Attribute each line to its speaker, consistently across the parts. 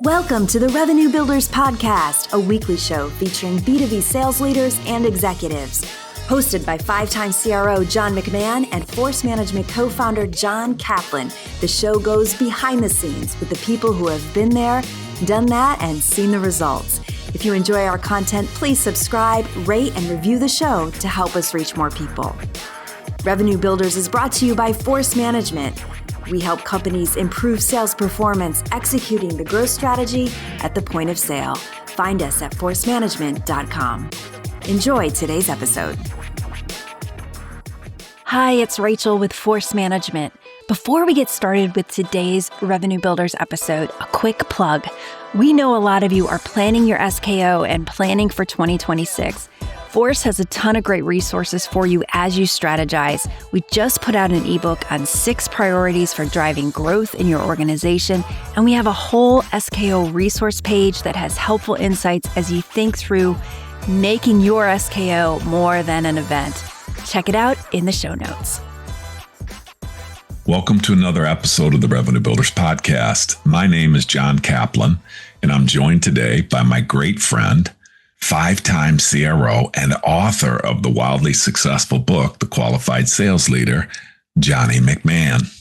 Speaker 1: Welcome to the Revenue Builders Podcast, a weekly show featuring B2B sales leaders and executives. Hosted by five-time CRO John McMahon and Force Management co-founder John Kaplan, the show goes behind the scenes with the people who have been there, done that, and seen the results. If you enjoy our content, please subscribe, rate, and review the show to help us reach more people. Revenue Builders is brought to you by Force Management. We help companies improve sales performance, executing the growth strategy at the point of sale. Find us at forcemanagement.com. Enjoy today's episode. Hi, it's Rachel with Force Management. Before we get started with today's Revenue Builders episode, a quick plug. We know a lot of you are planning your SKO and planning for 2026. Force has a ton of great resources for you as you strategize. We just put out an ebook on 6 priorities for driving growth in your organization, and we have a whole SKO resource page that has helpful insights as you think through making your SKO more than an event. Check it out in the show notes.
Speaker 2: Welcome to another episode of the Revenue Builders Podcast. My name is John Kaplan, and I'm joined today by my great friend, 5-time CRO and author of the wildly successful book, The Qualified Sales Leader, Johnny McMahon.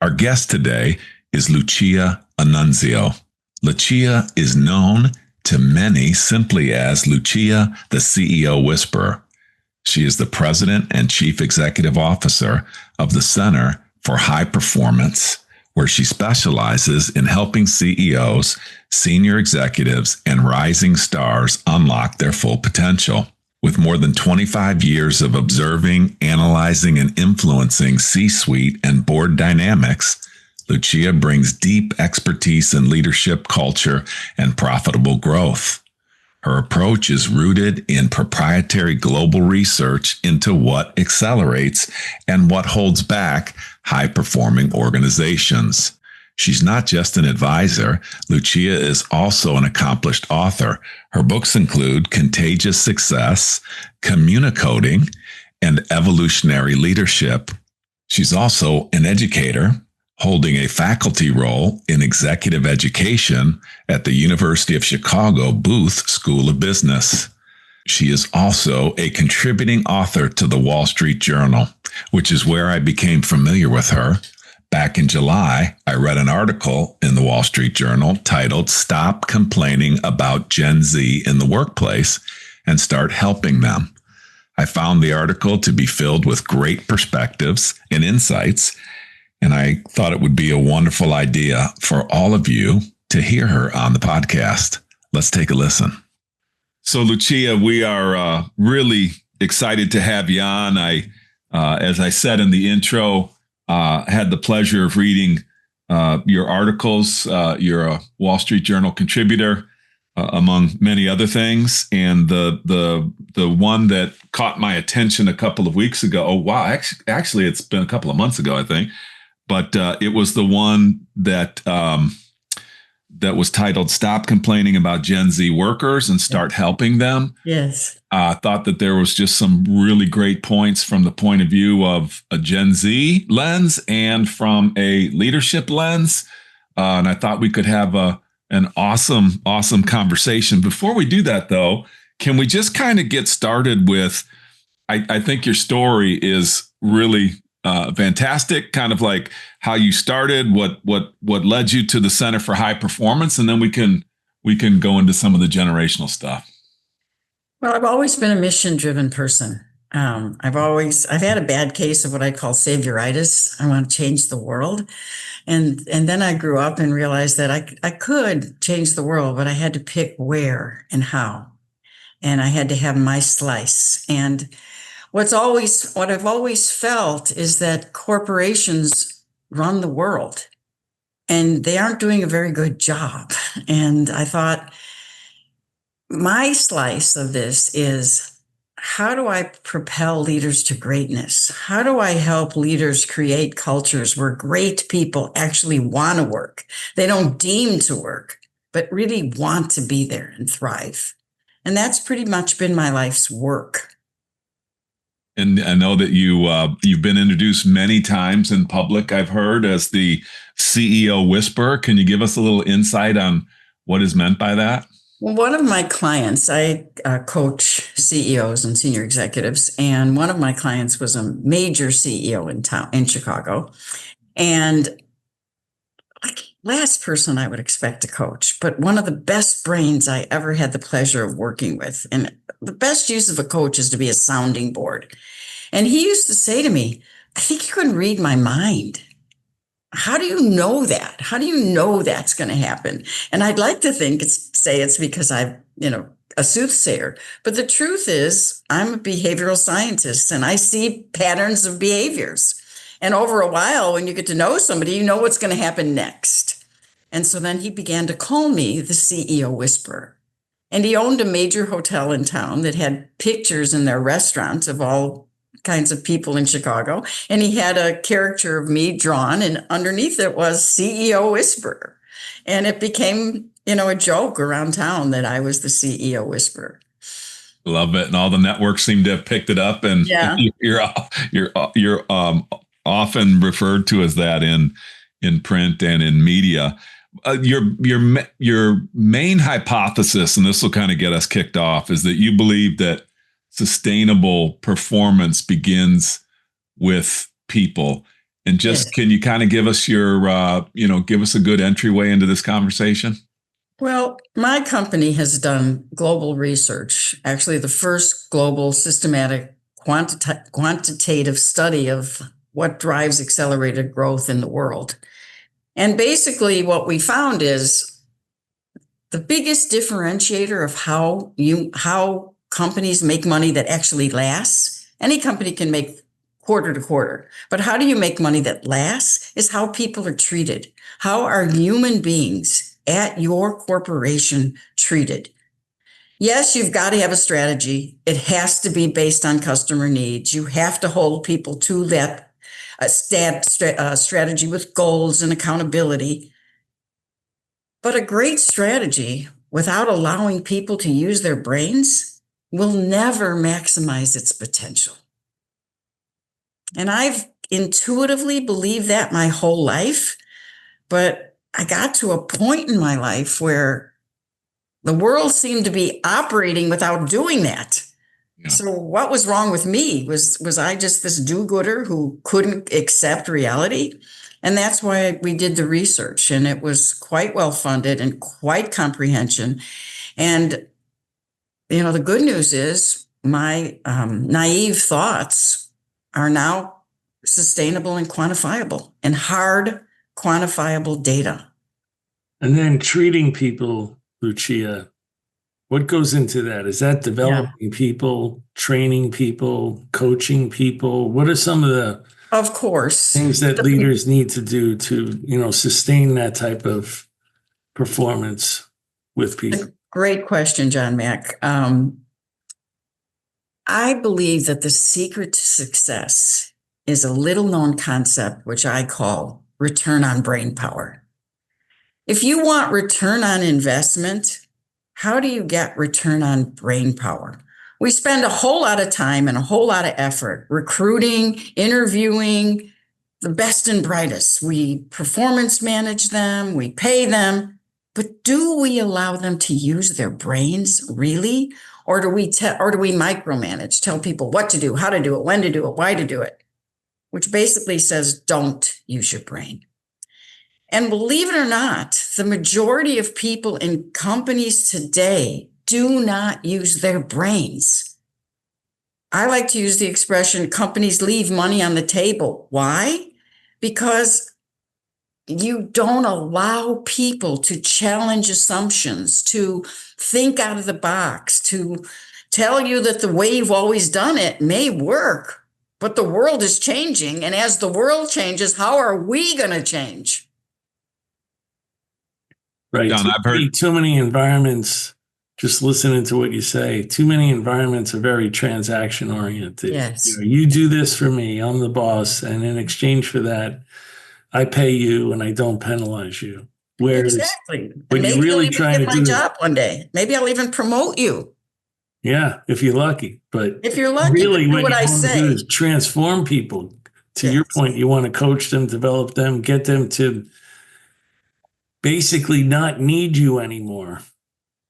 Speaker 2: Our guest today is Lucia Annunzio. Lucia is known to many simply as Lucia, the CEO Whisperer. She is the president and chief executive officer of the Center for High Performance, where she specializes in helping CEOs, senior executives, and rising stars unlock their full potential. With more than 25 years of observing, analyzing, and influencing C-suite and board dynamics, Lucia brings deep expertise in leadership, culture, and profitable growth. Her approach is rooted in proprietary global research into what accelerates and what holds back high-performing organizations. She's not just an advisor. Lucia is also an accomplished author. Her books include Contagious Success, Communicating, and Evolutionary Leadership. She's also an educator, holding a faculty role in executive education at the University of Chicago Booth School of Business. She is also a contributing author to the Wall Street Journal, which is where I became familiar with her. Back in July, I read an article in the Wall Street Journal titled "Stop Complaining About Gen Z in the Workplace and Start Helping Them." I found the article to be filled with great perspectives and insights, and I thought it would be a wonderful idea for all of you to hear her on the podcast. Let's take a listen. So, Lucia, we are really excited to have you on. As I said in the intro, had the pleasure of reading your articles. You're a Wall Street Journal contributor, among many other things. And the one that caught my attention a couple of weeks ago. Oh, wow. Actually, it's been a couple of months ago, I think. But it was the one that was titled "Stop Complaining About Gen Z Workers and Start Helping Them."
Speaker 3: Yes.
Speaker 2: I thought that there was just some really great points from the point of view of a Gen Z lens and from a leadership lens. And I thought we could have an awesome conversation. Before we do that, though, can we just kind of get started with, I think your story is really fantastic, kind of like how you started, what led you to the Center for High Performance, and then we can go into some of the generational stuff.
Speaker 3: Well, I've always been a mission-driven person. I've had a bad case of what I call savioritis. I want to change the world, and then I grew up and realized that I could change the world, but I had to pick where and how, and I had to have my slice. And what I've always felt is that corporations run the world and they aren't doing a very good job. And I thought my slice of this is, how do I propel leaders to greatness? How do I help leaders create cultures where great people actually want to work? They don't deem to work, but really want to be there and thrive. And that's pretty much been my life's work.
Speaker 2: And I know that you've been introduced many times in public, I've heard, as the CEO Whisperer. Can you give us a little insight on What is meant by that?
Speaker 3: Well, one of my clients, I coach CEOs and senior executives, and one of my clients was a major CEO in Chicago. And like last person I would expect to coach, but one of the best brains I ever had the pleasure of working with. And the best use of a coach is to be a sounding board. And he used to say to me, I think you can read my mind. How do you know that? How do you know that's going to happen? And I'd like to say it's because I'm, a soothsayer. But the truth is, I'm a behavioral scientist and I see patterns of behaviors. And over a while, when you get to know somebody, you know what's going to happen next. And so then he began to call me the CEO whisperer. And he owned a major hotel in town that had pictures in their restaurants of all kinds of people in Chicago. And he had a caricature of me drawn, and underneath it was CEO whisperer. And it became, a joke around town that I was the CEO whisperer.
Speaker 2: Love it. And all the networks seem to have picked it up. And
Speaker 3: yeah.
Speaker 2: you're often referred to as that in print and in media. Your main hypothesis, and this will kind of get us kicked off, is that you believe that sustainable performance begins with people. And just Can you kind of give us give us a good entryway into this conversation?
Speaker 3: Well, my company has done global research, actually the first global systematic quantitative study of what drives accelerated growth in the world. And basically what we found is the biggest differentiator of how companies make money that actually lasts. Any company can make quarter to quarter, but how do you make money that lasts is how people are treated. How are human beings at your corporation treated? Yes, you've got to have a strategy. It has to be based on customer needs. You have to hold people to that strategy with goals and accountability. But a great strategy without allowing people to use their brains will never maximize its potential. And I've intuitively believed that my whole life, but I got to a point in my life where the world seemed to be operating without doing that. Yeah. So what was wrong with me? Was I just this do-gooder who couldn't accept reality? And that's why we did the research, and it was quite well funded and quite comprehension. And the good news is my naive thoughts are now sustainable and quantifiable, and hard quantifiable data.
Speaker 4: And then treating people, Lucia, what goes into that? Is that developing people, training people, coaching people? What are some of the things that leaders need to do to, sustain that type of performance with people?
Speaker 3: Great question, John Mack. I believe that the secret to success is a little known concept, which I call return on brain power. If you want return on investment, how do you get return on brain power? We spend a whole lot of time and a whole lot of effort recruiting, interviewing the best and brightest. We performance manage them, we pay them, but do we allow them to use their brains really? Or do we micromanage, tell people what to do, how to do it, when to do it, why to do it, which basically says don't use your brain. And believe it or not, the majority of people in companies today do not use their brains. I like to use the expression companies leave money on the table. Why? Because you don't allow people to challenge assumptions, to think out of the box, to tell you that the way you've always done it may work, but the world is changing. And as the world changes, how are we going to change?
Speaker 4: Right.
Speaker 2: John, I've heard
Speaker 4: too many environments, just listening to what you say, too many environments are very transaction oriented.
Speaker 3: Yes.
Speaker 4: You do this for me, I'm the boss. And in exchange for that, I pay you and I don't penalize you. Whereas
Speaker 3: exactly.
Speaker 4: When you're really trying to
Speaker 3: get my job one day, maybe I'll even promote you.
Speaker 4: Yeah, if you're lucky. But
Speaker 3: if you're lucky,
Speaker 4: really
Speaker 3: what
Speaker 4: you
Speaker 3: I
Speaker 4: want
Speaker 3: say
Speaker 4: to do is transform people. To your point, you want to coach them, develop them, get them to basically not need you anymore.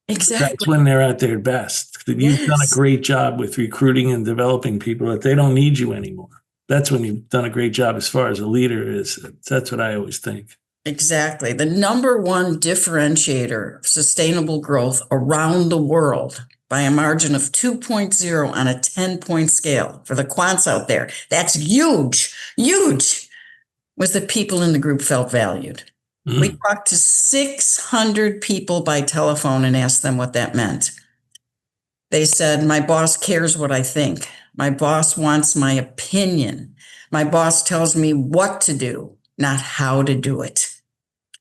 Speaker 3: Exactly.
Speaker 4: That's when they're at their best. You've done a great job with recruiting and developing people that they don't need you anymore. That's when you've done a great job as far as a leader is. That's what I always think.
Speaker 3: Exactly. The number one differentiator of sustainable growth around the world by a margin of 2.0 on a 10-point scale for the quants out there. That's huge, huge, was that people in the group felt valued. We talked to 600 people by telephone and asked them what that meant. They said, my boss cares what I think. My boss wants my opinion. My boss tells me what to do, not how to do it.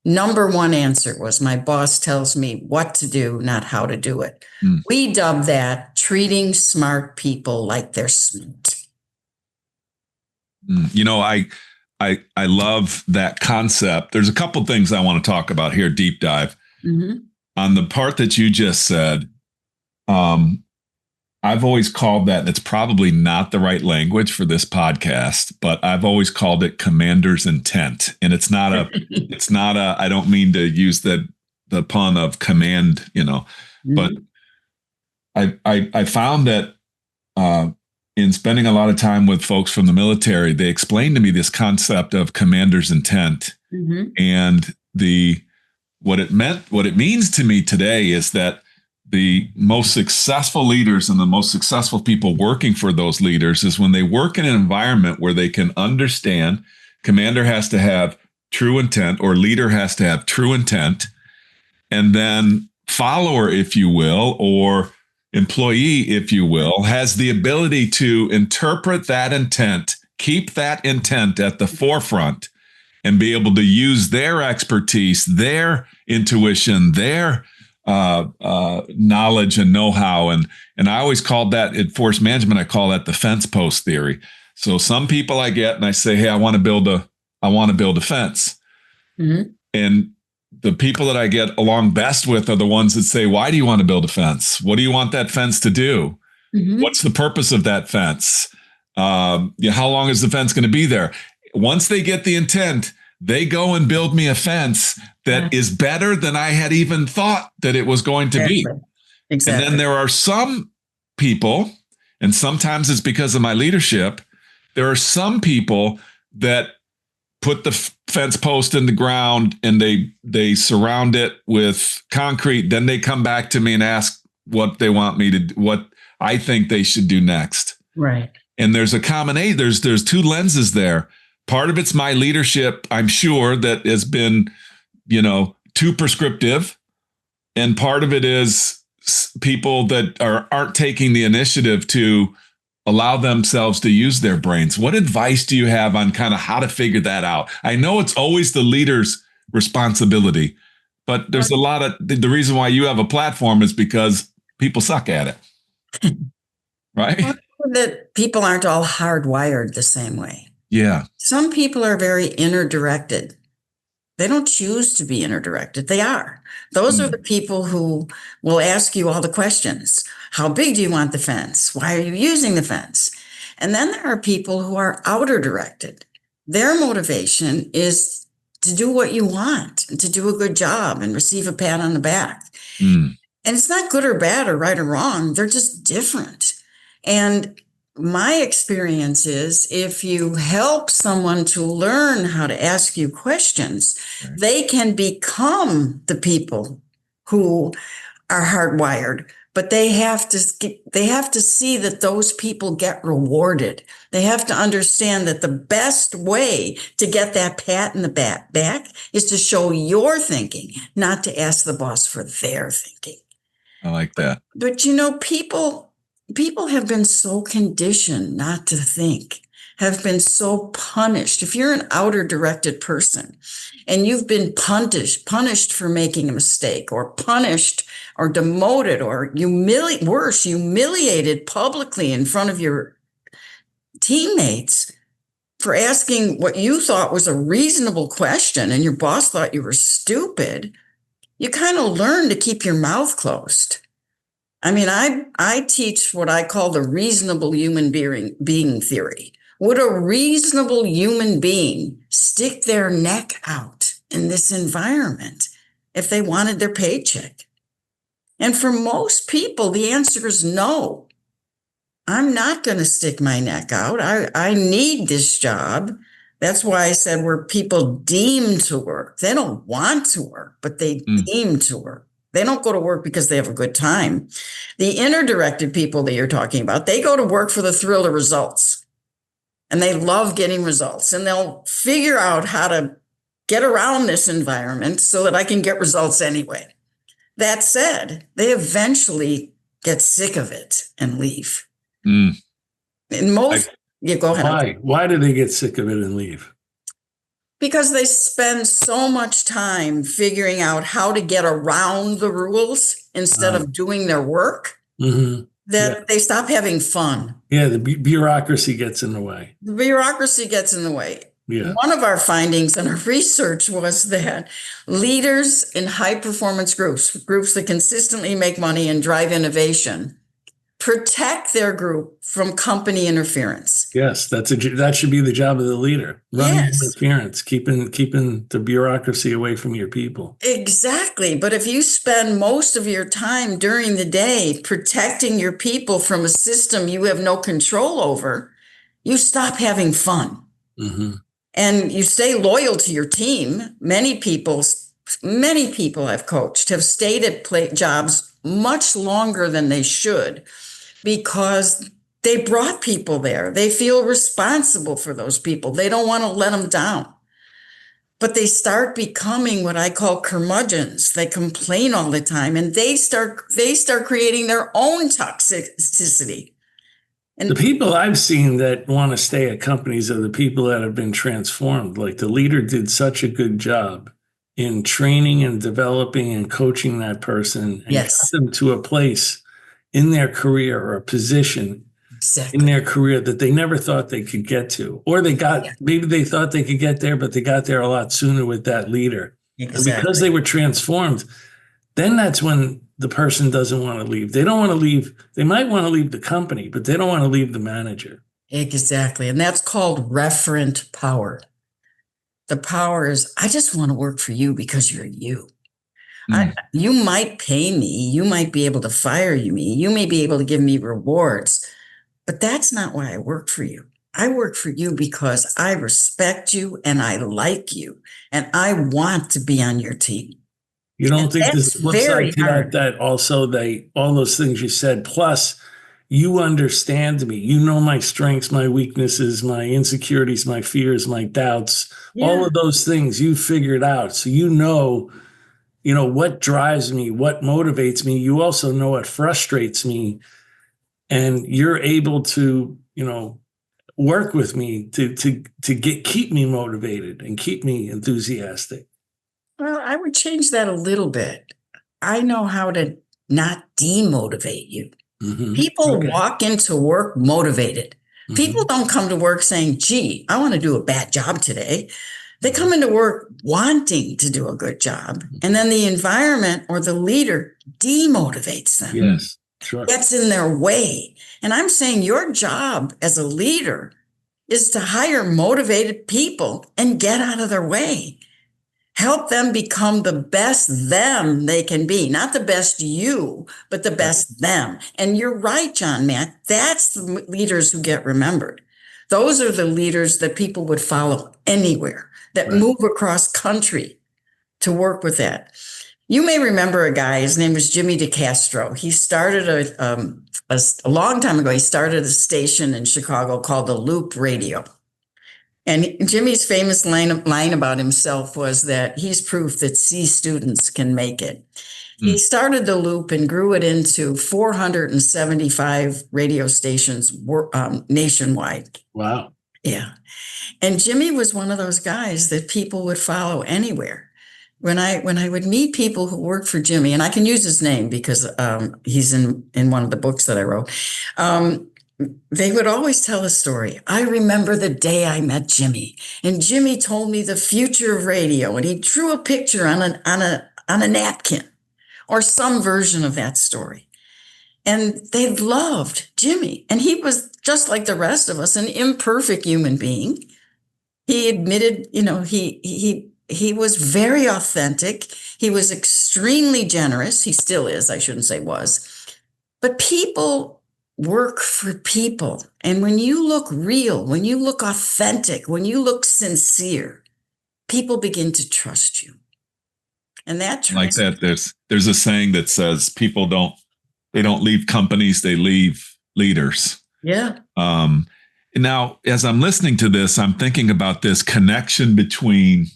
Speaker 3: Number one answer was, my boss tells me what to do, not how to do it. We dub that treating smart people like they're smart.
Speaker 2: You know, I love that concept. There's a couple things I want to talk about here, deep dive. On the part that you just said, I've always called that, it's probably not the right language for this podcast, but I've always called it commander's intent. And it's not a, I don't mean to use the pun of command, but I found that in spending a lot of time with folks from the military, they explained to me this concept of commander's intent. And what it means to me today is that the most successful leaders and the most successful people working for those leaders is when they work in an environment where they can understand commander has to have true intent, or leader has to have true intent, and then follower, if you will, or employee, if you will, has the ability to interpret that intent, keep that intent at the forefront, and be able to use their expertise, their intuition, their knowledge and know-how. And I always called that, in force management, I call that the fence post theory. So some people I get and I say, hey, I want to build a fence. And the people that I get along best with are the ones that say, why do you want to build a fence? What do you want that fence to do? What's the purpose of that fence? How long is the fence going to be there? Once they get the intent, they go and build me a fence that is better than I had even thought that it was going to be.
Speaker 3: Exactly.
Speaker 2: And then there are some people, and sometimes it's because of my leadership, there are some people that put the fence post in the ground and they surround it with concrete. Then they come back to me and ask what they want me to do, what I think they should do next.
Speaker 3: Right.
Speaker 2: And there's a common there's two lenses there. Part of it's my leadership, I'm sure, that has been, too prescriptive. And part of it is people that aren't taking the initiative to allow themselves to use their brains. What advice do you have on kind of how to figure that out? I know it's always the leader's responsibility, but there's a lot of, the reason why you have a platform is because people suck at it. Right?
Speaker 3: That people aren't all hardwired the same way.
Speaker 2: Yeah.
Speaker 3: Some people are very inner directed. They don't choose to be inner directed. They are. Those are the people who will ask you all the questions. How big do you want the fence? Why are you using the fence? And then there are people who are outer directed. Their motivation is to do what you want and to do a good job and receive a pat on the back. And it's not good or bad or right or wrong. They're just different. And my experience is if you help someone to learn how to ask you questions, they can become the people who are hardwired, but they have to see that those people get rewarded. They have to understand that the best way to get that pat in the back is to show your thinking, not to ask the boss for their thinking.
Speaker 2: I like that.
Speaker 3: But people have been so conditioned not to think, have been so punished. If you're an outer directed person and you've been punished for making a mistake, or punished or demoted or humiliated publicly in front of your teammates for asking what you thought was a reasonable question and your boss thought you were stupid, you kind of learn to keep your mouth closed. I mean, I teach what I call the reasonable human being theory. Would a reasonable human being stick their neck out in this environment if they wanted their paycheck? And for most people, the answer is no. I'm not going to stick my neck out. I need this job. That's why I said we're people deemed to work. They don't want to work, but they deem to work. They don't go to work because they have a good time. The inner-directed people that you're talking about, they go to work for the thrill of results. And they love getting results. And they'll figure out how to get around this environment so that I can get results anyway. That said, they eventually get sick of it and leave. And go ahead.
Speaker 4: Why do they get sick of it and leave?
Speaker 3: Because they spend so much time figuring out how to get around the rules instead of doing their work that they stop having fun.
Speaker 4: Yeah, the bureaucracy gets in the way.
Speaker 3: The bureaucracy gets in the way. Yeah. One of our findings in our research was that leaders in high performance groups that consistently make money and drive innovation, protect their group from company interference.
Speaker 4: Yes, that should be the job of the leader. Running interference, keeping the bureaucracy away from your people.
Speaker 3: Exactly. But if you spend most of your time during the day protecting your people from a system you have no control over, you stop having fun. And you stay loyal to your team. Many people I've coached have stayed at jobs much longer than they should because they brought people there. They feel responsible for those people. They don't want to let them down. But they start becoming what I call curmudgeons. They complain all the time, and they start creating their own toxicity. And
Speaker 4: the people I've seen that want to stay at companies are the people that have been transformed. Like the leader did such a good job in training and developing and coaching that person and got them to a place in their career or a position in their career that they never thought they could get to. Or maybe they thought they could get there, but they got there a lot sooner with that leader. And because they were transformed, then that's when the person doesn't want to leave. They don't want to leave. They might want to leave the company, but they don't want to leave the manager.
Speaker 3: Exactly. And that's called referent power. The power is, I just want to work for you because you're you. You might pay me. You might be able to fire me. You may be able to give me rewards, but that's not why I work for you. I work for you because I respect you and I like you and I want to be on your team.
Speaker 4: You don't think this flips side to that also all those things you said, plus you understand me. You know my strengths, my weaknesses, my insecurities, my fears, my doubts, all of those things you figured out. So you know what drives me, what motivates me. You also know what frustrates me. And you're able to, work with me to keep me motivated and keep me enthusiastic.
Speaker 3: Well, I would change that a little bit. I know how to not demotivate you. People walk into work motivated. People don't come to work saying, gee, I want to do a bad job today. They come into work wanting to do a good job. And then the environment or the leader demotivates them.
Speaker 4: Yes, sure.
Speaker 3: Gets in their way. And I'm saying your job as a leader is to hire motivated people and get out of their way. Help them become the best them they can be, not the best you, but the best them. And you're right, John Matt, that's the leaders who get remembered. Those are the leaders that people would follow anywhere, that move across country to work with that. You may remember a guy, his name was Jimmy DeCastro. He started a long time ago, he started a station in Chicago called the Loop Radio. And Jimmy's famous line about himself was that he's proof that C students can make it. He started the Loop and grew it into 475 radio stations nationwide.
Speaker 4: Wow.
Speaker 3: Yeah. And Jimmy was one of those guys that people would follow anywhere. When I would meet people who worked for Jimmy, and I can use his name because he's in one of the books that I wrote, they would always tell a story. I remember the day I met Jimmy, and Jimmy told me the future of radio, and he drew a picture on a napkin or some version of that story. And they loved Jimmy. And he was just like the rest of us, an imperfect human being. He admitted, he He was very authentic. He was extremely generous. He still is. I shouldn't say was. But people work for people. And when you look real, when you look authentic, when you look sincere, people begin to trust you. And that
Speaker 2: like that, there's a saying that says people don't leave companies, they leave leaders.
Speaker 3: Yeah.
Speaker 2: Now, as I'm listening to this, I'm thinking about this connection between,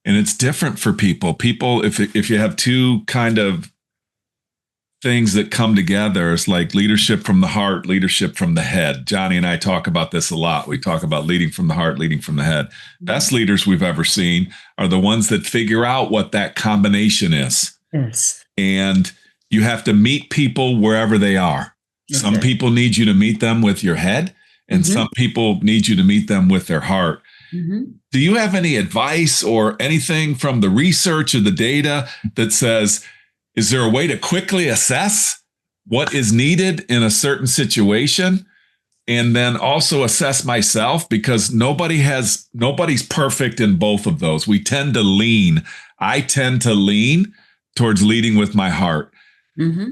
Speaker 2: and it's different for people. People, if you have two kind of things that come together, it's like leadership from the heart, leadership from the head. Johnny and I talk about this a lot. We talk about leading from the heart, leading from the head. Best leaders we've ever seen are the ones that figure out what that combination is.
Speaker 3: Yes.
Speaker 2: And you have to meet people wherever they are. Okay. Some people need you to meet them with your head, and some people need you to meet them with their heart. Do you have any advice or anything from the research or the data that says, is there a way to quickly assess what is needed in a certain situation, and then also assess myself? Because nobody's perfect in both of those. I tend to lean towards leading with my heart.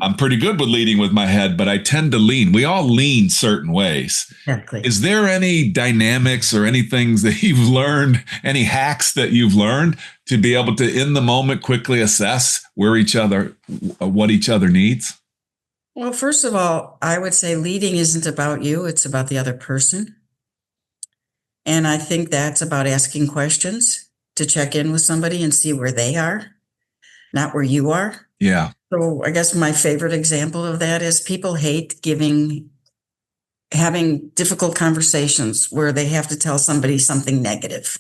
Speaker 2: I'm pretty good with leading with my head, but I tend to lean. We all lean certain ways. Exactly. Is there any dynamics or any things that you've learned, any hacks that you've learned to be able to, in the moment, quickly assess what each other needs?
Speaker 3: Well, first of all, I would say leading isn't about you. It's about the other person. And I think that's about asking questions to check in with somebody and see where they are, not where you are.
Speaker 2: Yeah.
Speaker 3: So I guess my favorite example of that is people hate having difficult conversations where they have to tell somebody something negative.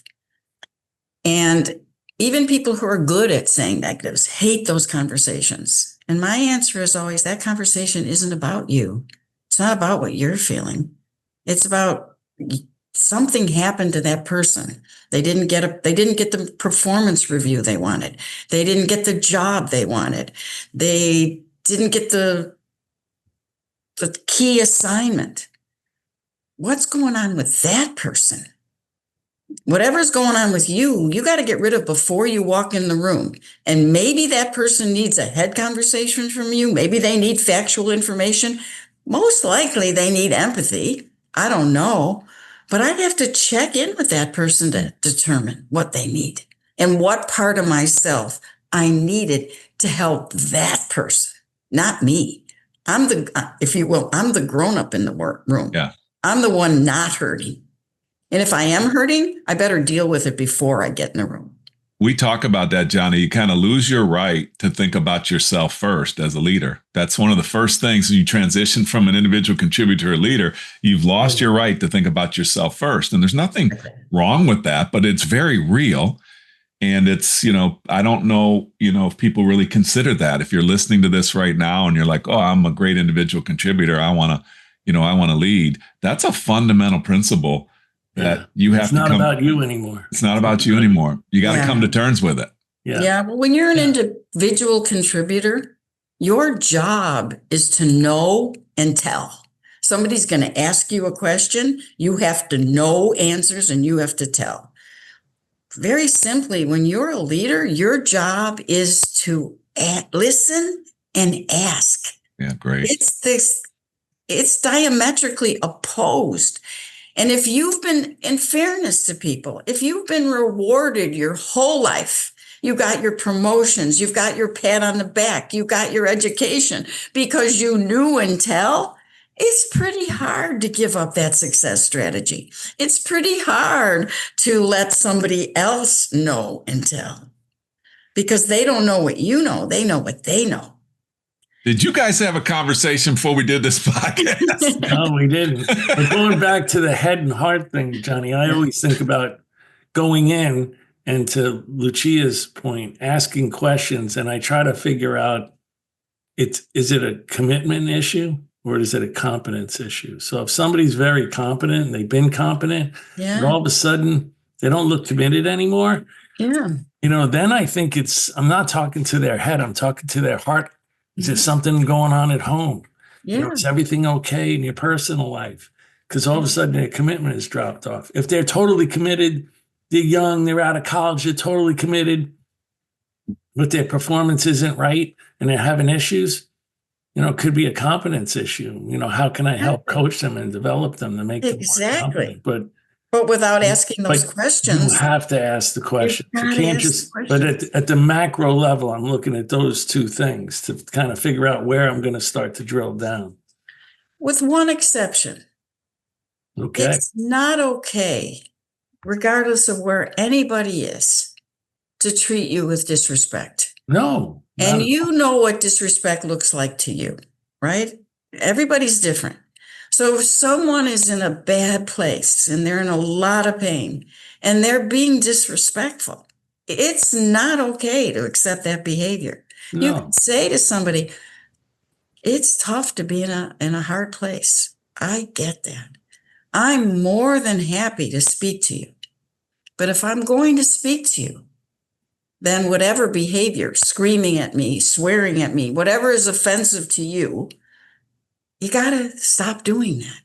Speaker 3: And even people who are good at saying negatives hate those conversations. And my answer is always, that conversation isn't about you. It's not about what you're feeling. It's about something happened to that person. They didn't get the performance review they wanted. They didn't get the job they wanted. They didn't get the key assignment. What's going on with that person? Whatever's going on with you, you got to get rid of before you walk in the room. And maybe that person needs a head conversation from you. Maybe they need factual information. Most likely they need empathy. I don't know. But I'd have to check in with that person to determine what they need and what part of myself I needed to help that person, not me. I'm the grown-up in the room.
Speaker 2: Yeah.
Speaker 3: I'm the one not hurting. And if I am hurting, I better deal with it before I get in the room.
Speaker 2: We talk about that, Johnny. You kind of lose your right to think about yourself first as a leader. That's one of the first things when you transition from an individual contributor to a leader. You've lost your right to think about yourself first. And there's nothing wrong with that, but it's very real. And it's, I don't know, if people really consider that. If you're listening to this right now and you're like, oh, I'm a great individual contributor, I want to lead. That's a fundamental principle that you have to come.
Speaker 4: It's not about you anymore.
Speaker 2: It's not about you anymore. You got to come to terms with it.
Speaker 3: Yeah. Well, when you're an individual contributor, your job is to know and tell. Somebody's going to ask you a question. You have to know answers and you have to tell. Very simply, when you're a leader, your job is to listen and ask.
Speaker 2: Yeah, great.
Speaker 3: It's diametrically opposed. And if you've been, in fairness to people, if you've been rewarded your whole life, you got your promotions, you've got your pat on the back, you got your education because you knew and tell, it's pretty hard to give up that success strategy. It's pretty hard to let somebody else know and tell because they don't know what you know. They know what they know.
Speaker 2: Did you guys have a conversation before we did this podcast?
Speaker 4: No, we didn't. But going back to the head and heart thing, Johnny, I always think about going in and, to Lucia's point, asking questions. And I try to figure out, is it a commitment issue or is it a competence issue? So if somebody's very competent and they've been competent, and all of a sudden they don't look committed anymore, then I think I'm not talking to their head, I'm talking to their heart. Is there something going on at home? Is everything okay in your personal life? Because all of a sudden their commitment has dropped off. If they're totally committed, they're young, they're out of college, they're totally committed, but their performance isn't right and they're having issues, it could be a competence issue. How can I help coach them and develop them to make them more competent?
Speaker 3: But without asking those questions.
Speaker 4: You have to ask the questions. You can't just, but at the macro level, I'm looking at those two things to kind of figure out where I'm going to start to drill down.
Speaker 3: With one exception.
Speaker 4: Okay.
Speaker 3: It's not okay, regardless of where anybody is, to treat you with disrespect.
Speaker 4: No.
Speaker 3: And you know what disrespect looks like to you, right? Everybody's different. So if someone is in a bad place and they're in a lot of pain and they're being disrespectful, it's not okay to accept that behavior. No. You can say to somebody, it's tough to be in a hard place. I get that. I'm more than happy to speak to you. But if I'm going to speak to you, then whatever behavior, screaming at me, swearing at me, whatever is offensive to you, you got to stop doing that.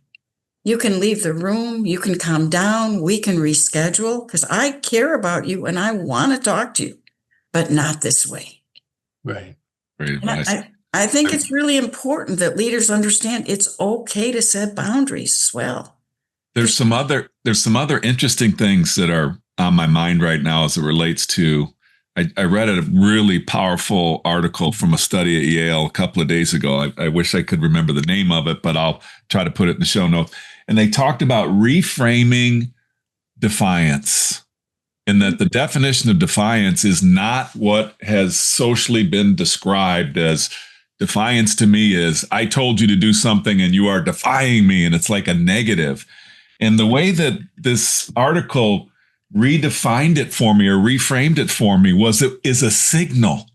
Speaker 3: You can leave the room. You can calm down. We can reschedule because I care about you and I want to talk to you, but not this way.
Speaker 4: Right.
Speaker 2: Very nice.
Speaker 3: I think it's really important that leaders understand it's okay to set boundaries as well.
Speaker 2: There's some other interesting things that are on my mind right now as it relates to, I read a really powerful article from a study at Yale a couple of days ago. I wish I could remember the name of it, but I'll try to put it in the show notes. And they talked about reframing defiance, and that the definition of defiance is not what has socially been described as. Defiance to me is, I told you to do something and you are defying me, and it's like a negative. And the way that this article redefined it for me or reframed it for me was it is a signal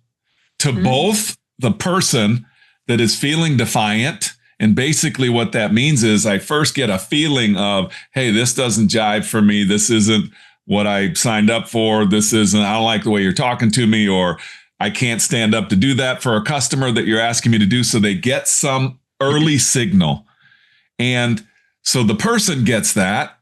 Speaker 2: to both the person that is feeling defiant. And basically what that means is I first get a feeling of, hey, this doesn't jive for me. This isn't what I signed up for. I don't like the way you're talking to me, or I can't stand up to do that for a customer that you're asking me to do. So they get some early signal. And so the person gets that.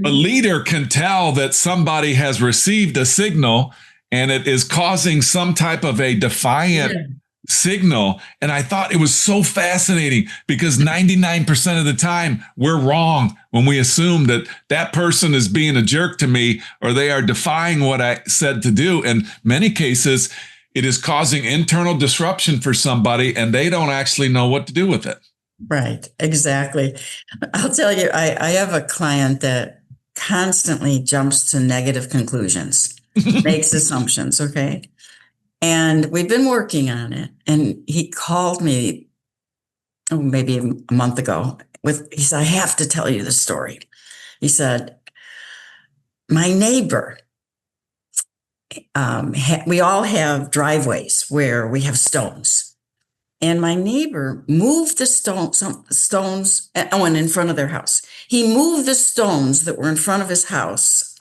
Speaker 2: A leader can tell that somebody has received a signal and it is causing some type of a defiant signal. And I thought it was so fascinating because 99% of the time we're wrong when we assume that that person is being a jerk to me or they are defying what I said to do. In many cases, it is causing internal disruption for somebody and they don't actually know what to do with it.
Speaker 3: Right, exactly. I'll tell you, I have a client that constantly jumps to negative conclusions, makes assumptions, okay? And we've been working on it. And he called me maybe a month ago. He said, I have to tell you the story. He said, my neighbor, we all have driveways where we have stones. And my neighbor moved the stones in front of their house. He moved the stones that were in front of his house,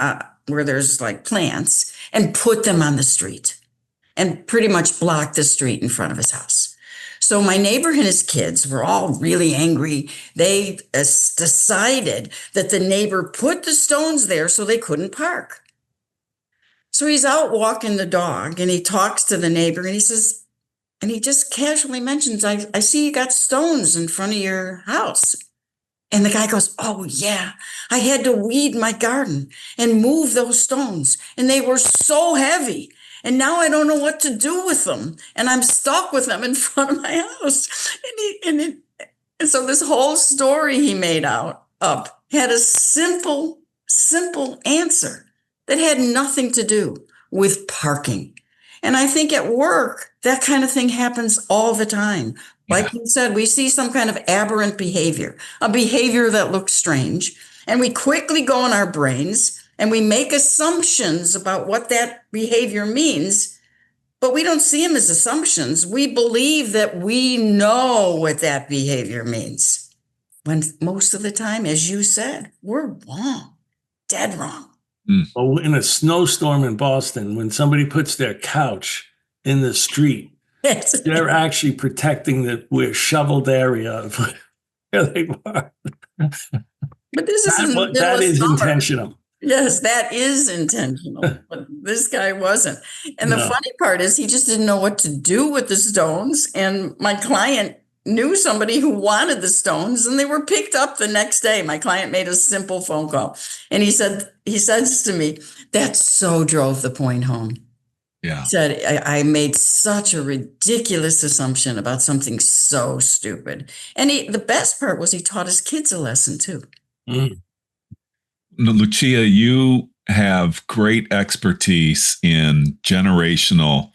Speaker 3: where there's like plants, and put them on the street and pretty much blocked the street in front of his house. So my neighbor and his kids were all really angry. They decided that the neighbor put the stones there so they couldn't park. So he's out walking the dog and he talks to the neighbor and he says, and he just casually mentions, I see you got stones in front of your house. And the guy goes, oh yeah, I had to weed my garden and move those stones. And they were so heavy. And now I don't know what to do with them. And I'm stuck with them in front of my house. And so this whole story he made up had a simple answer that had nothing to do with parking. And I think at work, that kind of thing happens all the time. Like you said, we see some kind of aberrant behavior, a behavior that looks strange, and we quickly go in our brains and we make assumptions about what that behavior means, but we don't see them as assumptions. We believe that we know what that behavior means, when most of the time, as you said, we're wrong, dead wrong.
Speaker 4: Well, in a snowstorm in Boston, when somebody puts their couch in the street, they're actually protecting the shoveled area of where they are.
Speaker 3: But this is
Speaker 4: that is intentional.
Speaker 3: Yes, that is intentional, but this guy wasn't. And the
Speaker 4: No.
Speaker 3: funny part is he just didn't know what to do with the stones. And my client knew somebody who wanted the stones, and they were picked up the next day. My client made a simple phone call, and he says to me, that so drove the point home.
Speaker 2: Yeah.
Speaker 3: He said, I made such a ridiculous assumption about something so stupid. And the best part was he taught his kids a lesson too.
Speaker 4: Mm.
Speaker 2: Now, Lucia, you have great expertise in generational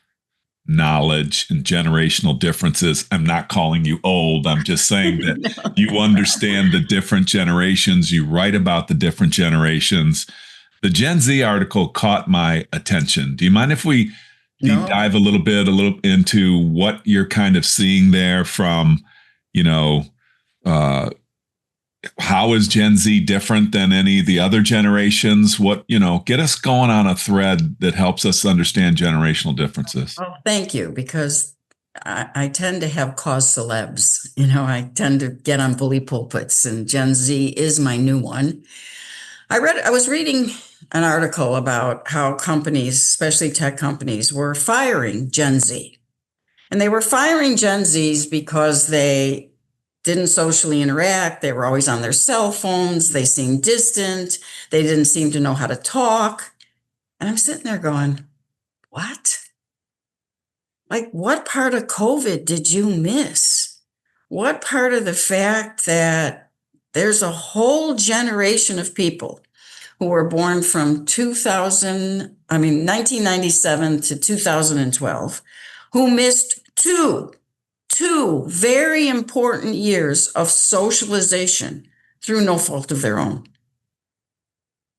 Speaker 2: knowledge and generational differences. I'm not calling you old. I'm just saying that you understand the different generations. You write about the different generations. The Gen Z article caught my attention. Do you mind if we deep dive a little into what you're kind of seeing there from, how is Gen Z different than any of the other generations? Get us going on a thread that helps us understand generational differences.
Speaker 3: Oh, thank you, because I tend to have cause celebs. I tend to get on bully pulpits, and Gen Z is my new one. I was reading an article about how companies, especially tech companies, were firing Gen Z. And they were firing Gen Zs because they didn't socially interact. They were always on their cell phones. They seemed distant. They didn't seem to know how to talk. And I'm sitting there going, what? Like, what part of COVID did you miss? What part of the fact that there's a whole generation of people who were born from 1997 to 2012, who missed two very important years of socialization through no fault of their own.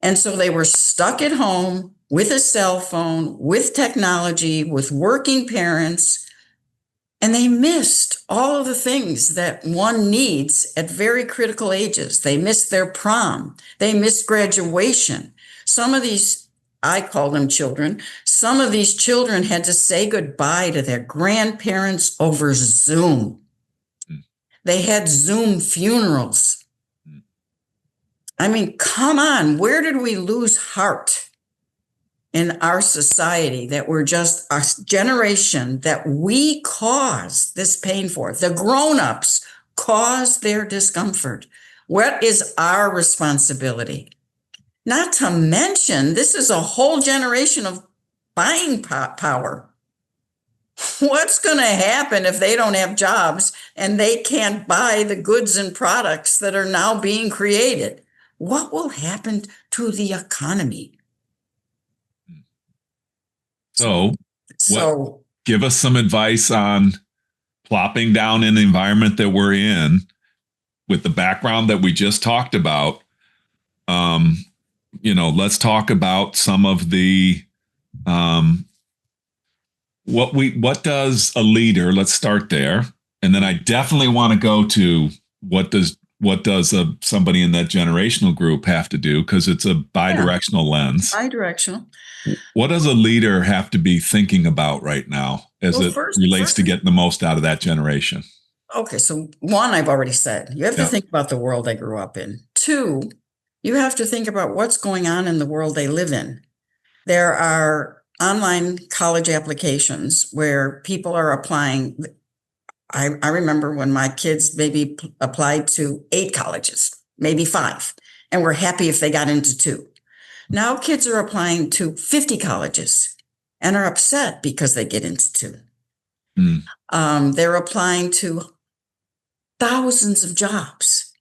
Speaker 3: And so they were stuck at home with a cell phone, with technology, with working parents, and they missed all of the things that one needs at very critical ages. They missed their prom. They missed graduation. Some of these, I call them children, some of these children had to say goodbye to their grandparents over Zoom. They had Zoom funerals. I mean, come on, where did we lose heart in our society that we're just a generation that we caused this pain for? The grown-ups caused their discomfort. What is our responsibility? Not to mention, this is a whole generation of buying power. What's going to happen if they don't have jobs and they can't buy the goods and products that are now being created? What will happen to the economy?
Speaker 2: So give us some advice on plopping down in the environment that we're in with the background that we just talked about. Let's talk about some of the what does a leader, let's start there. And then I definitely want to go to what does somebody in that generational group have to do, because it's a bi-directional lens.
Speaker 3: Bi-directional.
Speaker 2: What does a leader have to be thinking about right now as it relates to getting the most out of that generation?
Speaker 3: Okay, so one, I've already said, you have to think about the world they grew up in. Two, you have to think about what's going on in the world they live in. There are online college applications where people are applying. I remember when my kids maybe applied to 8 colleges, maybe 5, and were happy if they got into 2. Now kids are applying to 50 colleges and are upset because they get into 2. They're applying to thousands of jobs.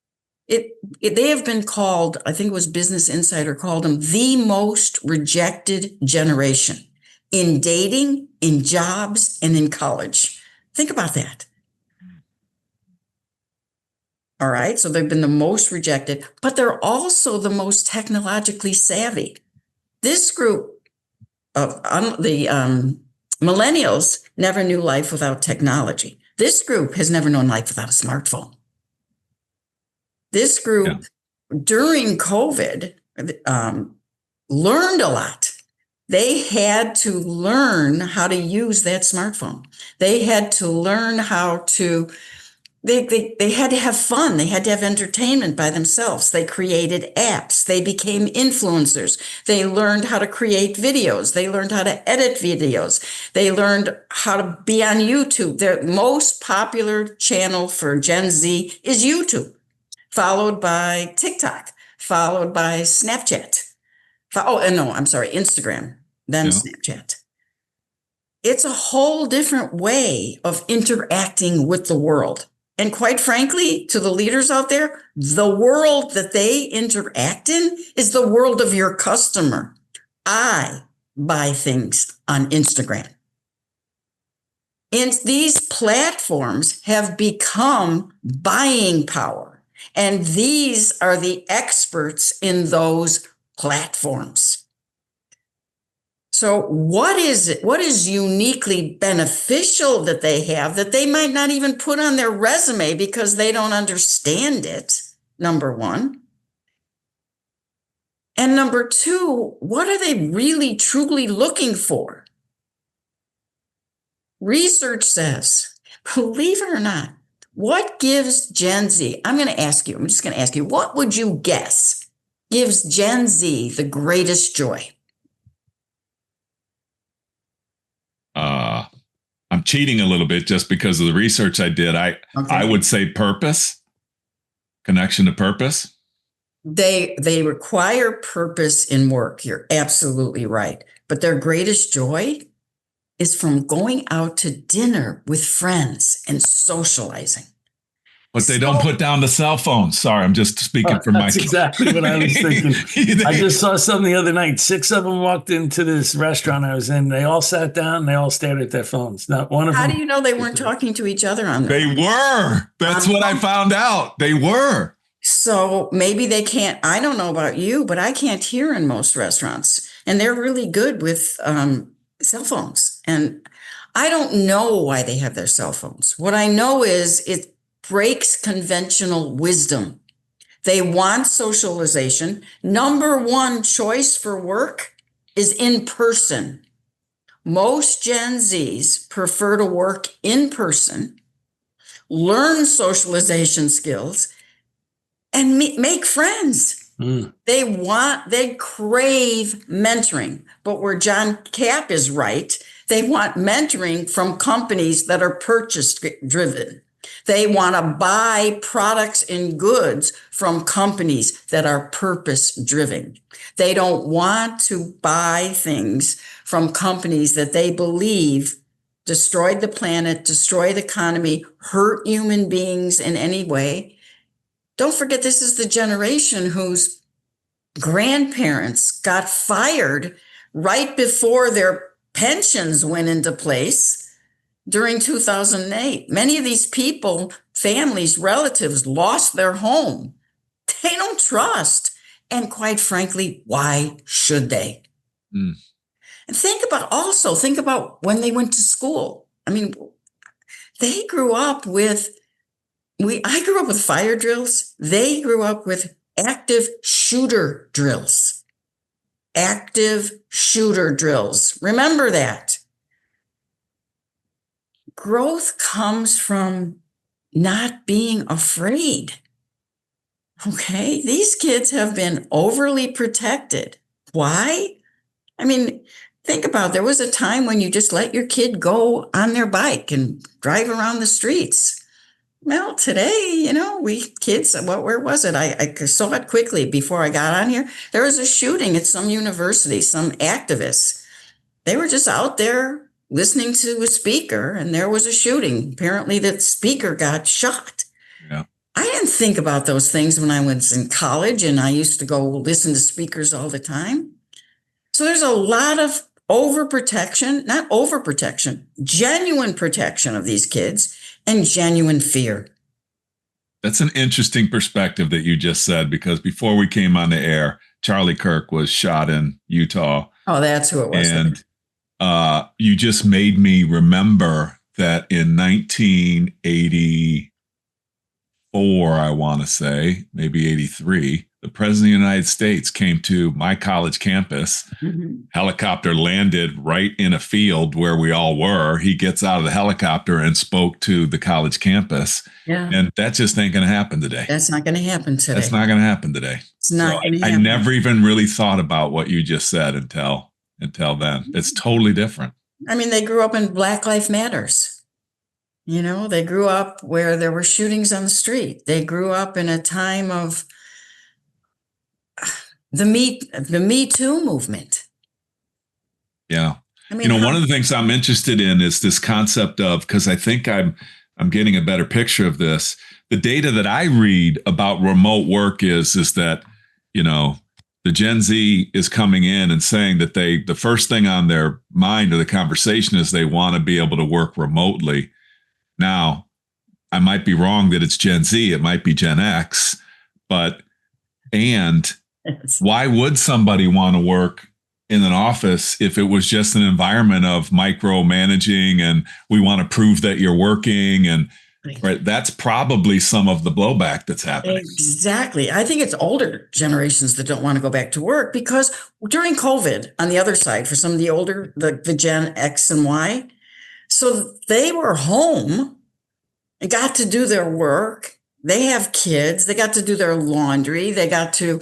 Speaker 3: They have been called, I think it was Business Insider called them, the most rejected generation in dating, in jobs, and in college. Think about that. All right, so they've been the most rejected, but they're also the most technologically savvy. This group of the millennials never knew life without technology. This group has never known life without a smartphone. This group, during COVID, learned a lot. They had to learn how to use that smartphone. They had to learn how to They had to have fun. They had to have entertainment by themselves. They created apps. They became influencers. They learned how to create videos. They learned how to edit videos. They learned how to be on YouTube. The most popular channel for Gen Z is YouTube, followed by TikTok, followed by Snapchat. Instagram, then Snapchat. It's a whole different way of interacting with the world. And quite frankly, to the leaders out there, the world that they interact in is the world of your customer. I buy things on Instagram. And these platforms have become buying power. And these are the experts in those platforms. So what is it? What is uniquely beneficial that they have that they might not even put on their resume because they don't understand it? Number one. And number two, what are they really truly looking for? Research says, believe it or not, what gives Gen Z? I'm just going to ask you, what would you guess gives Gen Z the greatest joy?
Speaker 2: I'm cheating a little bit just because of the research I did. I would say purpose, connection to purpose.
Speaker 3: They require purpose in work. You're absolutely right. But their greatest joy is from going out to dinner with friends and socializing.
Speaker 2: But they don't put down the cell phone. Sorry, I'm just speaking for
Speaker 4: That's exactly what I was thinking. I just saw something the other night. 6 of them walked into this restaurant I was in. They all sat down. They all stared at their phones. Not one of them.
Speaker 3: How do you know they weren't talking to each other on
Speaker 2: They were. That's what I found out. They were.
Speaker 3: So maybe they can't. I don't know about you, but I can't hear in most restaurants. And they're really good with cell phones. And I don't know why they have their cell phones. What I know is it breaks conventional wisdom. They want socialization. Number one choice for work is in person. Most Gen Zs prefer to work in person, learn socialization skills, and make friends. They crave mentoring. But where John Cap is right, they want mentoring from companies that are purchase driven. They want to buy products and goods from companies that are purpose driven. They don't want to buy things from companies that they believe destroyed the planet, destroy the economy, hurt human beings in any way. Don't forget, this is the generation whose grandparents got fired right before their pensions went into place. During 2008, many of these people, families, relatives lost their home. They don't trust. And quite frankly, why should they? And think about when they went to school. I mean, they grew up with, I grew up with fire drills. They grew up with active shooter drills. Active shooter drills. Remember that. Growth comes from not being afraid. Okay, these kids have been overly protected. Why? I mean, think about it. There was a time when you just let your kid go on their bike and drive around the streets. Well, today, where was it? I saw it quickly before I got on here. There was a shooting at some university, some activists. They were just out there listening to a speaker, and there was a shooting. Apparently that speaker got shot.
Speaker 2: Yeah.
Speaker 3: I didn't think about those things when I was in college, and I used to go listen to speakers all the time. So there's a lot of not overprotection, genuine protection of these kids and genuine fear.
Speaker 2: That's an interesting perspective that you just said, because before we came on the air, Charlie Kirk was shot in Utah.
Speaker 3: Oh, that's who it was.
Speaker 2: And you just made me remember that in 1984, I want to say, maybe 83, the president of the United States came to my college campus. Helicopter landed right in a field where we all were. He gets out of the helicopter and spoke to the college campus.
Speaker 3: Yeah.
Speaker 2: And that just ain't going to happen today.
Speaker 3: That's not going to happen today.
Speaker 2: That's not going to happen today.
Speaker 3: It's not going to happen.
Speaker 2: I never even really thought about what you just said until then. It's totally different.
Speaker 3: I mean, they grew up in Black Lives Matters. You know, they grew up where there were shootings on the street. They grew up in a time of the Me Too movement.
Speaker 2: Yeah. I mean, one of the things I'm interested in is this concept of, because I think I'm getting a better picture of this. The data that I read about remote work is that, the Gen Z is coming in and saying that the first thing on their mind or the conversation is they want to be able to work remotely. Now, I might be wrong that it's Gen Z, it might be Gen X, why would somebody want to work in an office if it was just an environment of micromanaging and we want to prove that you're working? And right, that's probably some of the blowback that's happening.
Speaker 3: Exactly. I think it's older generations that don't want to go back to work, because during COVID, on the other side, for some of the older, the Gen X and Y, so they were home and got to do their work. They have kids. They got to do their laundry. They got to,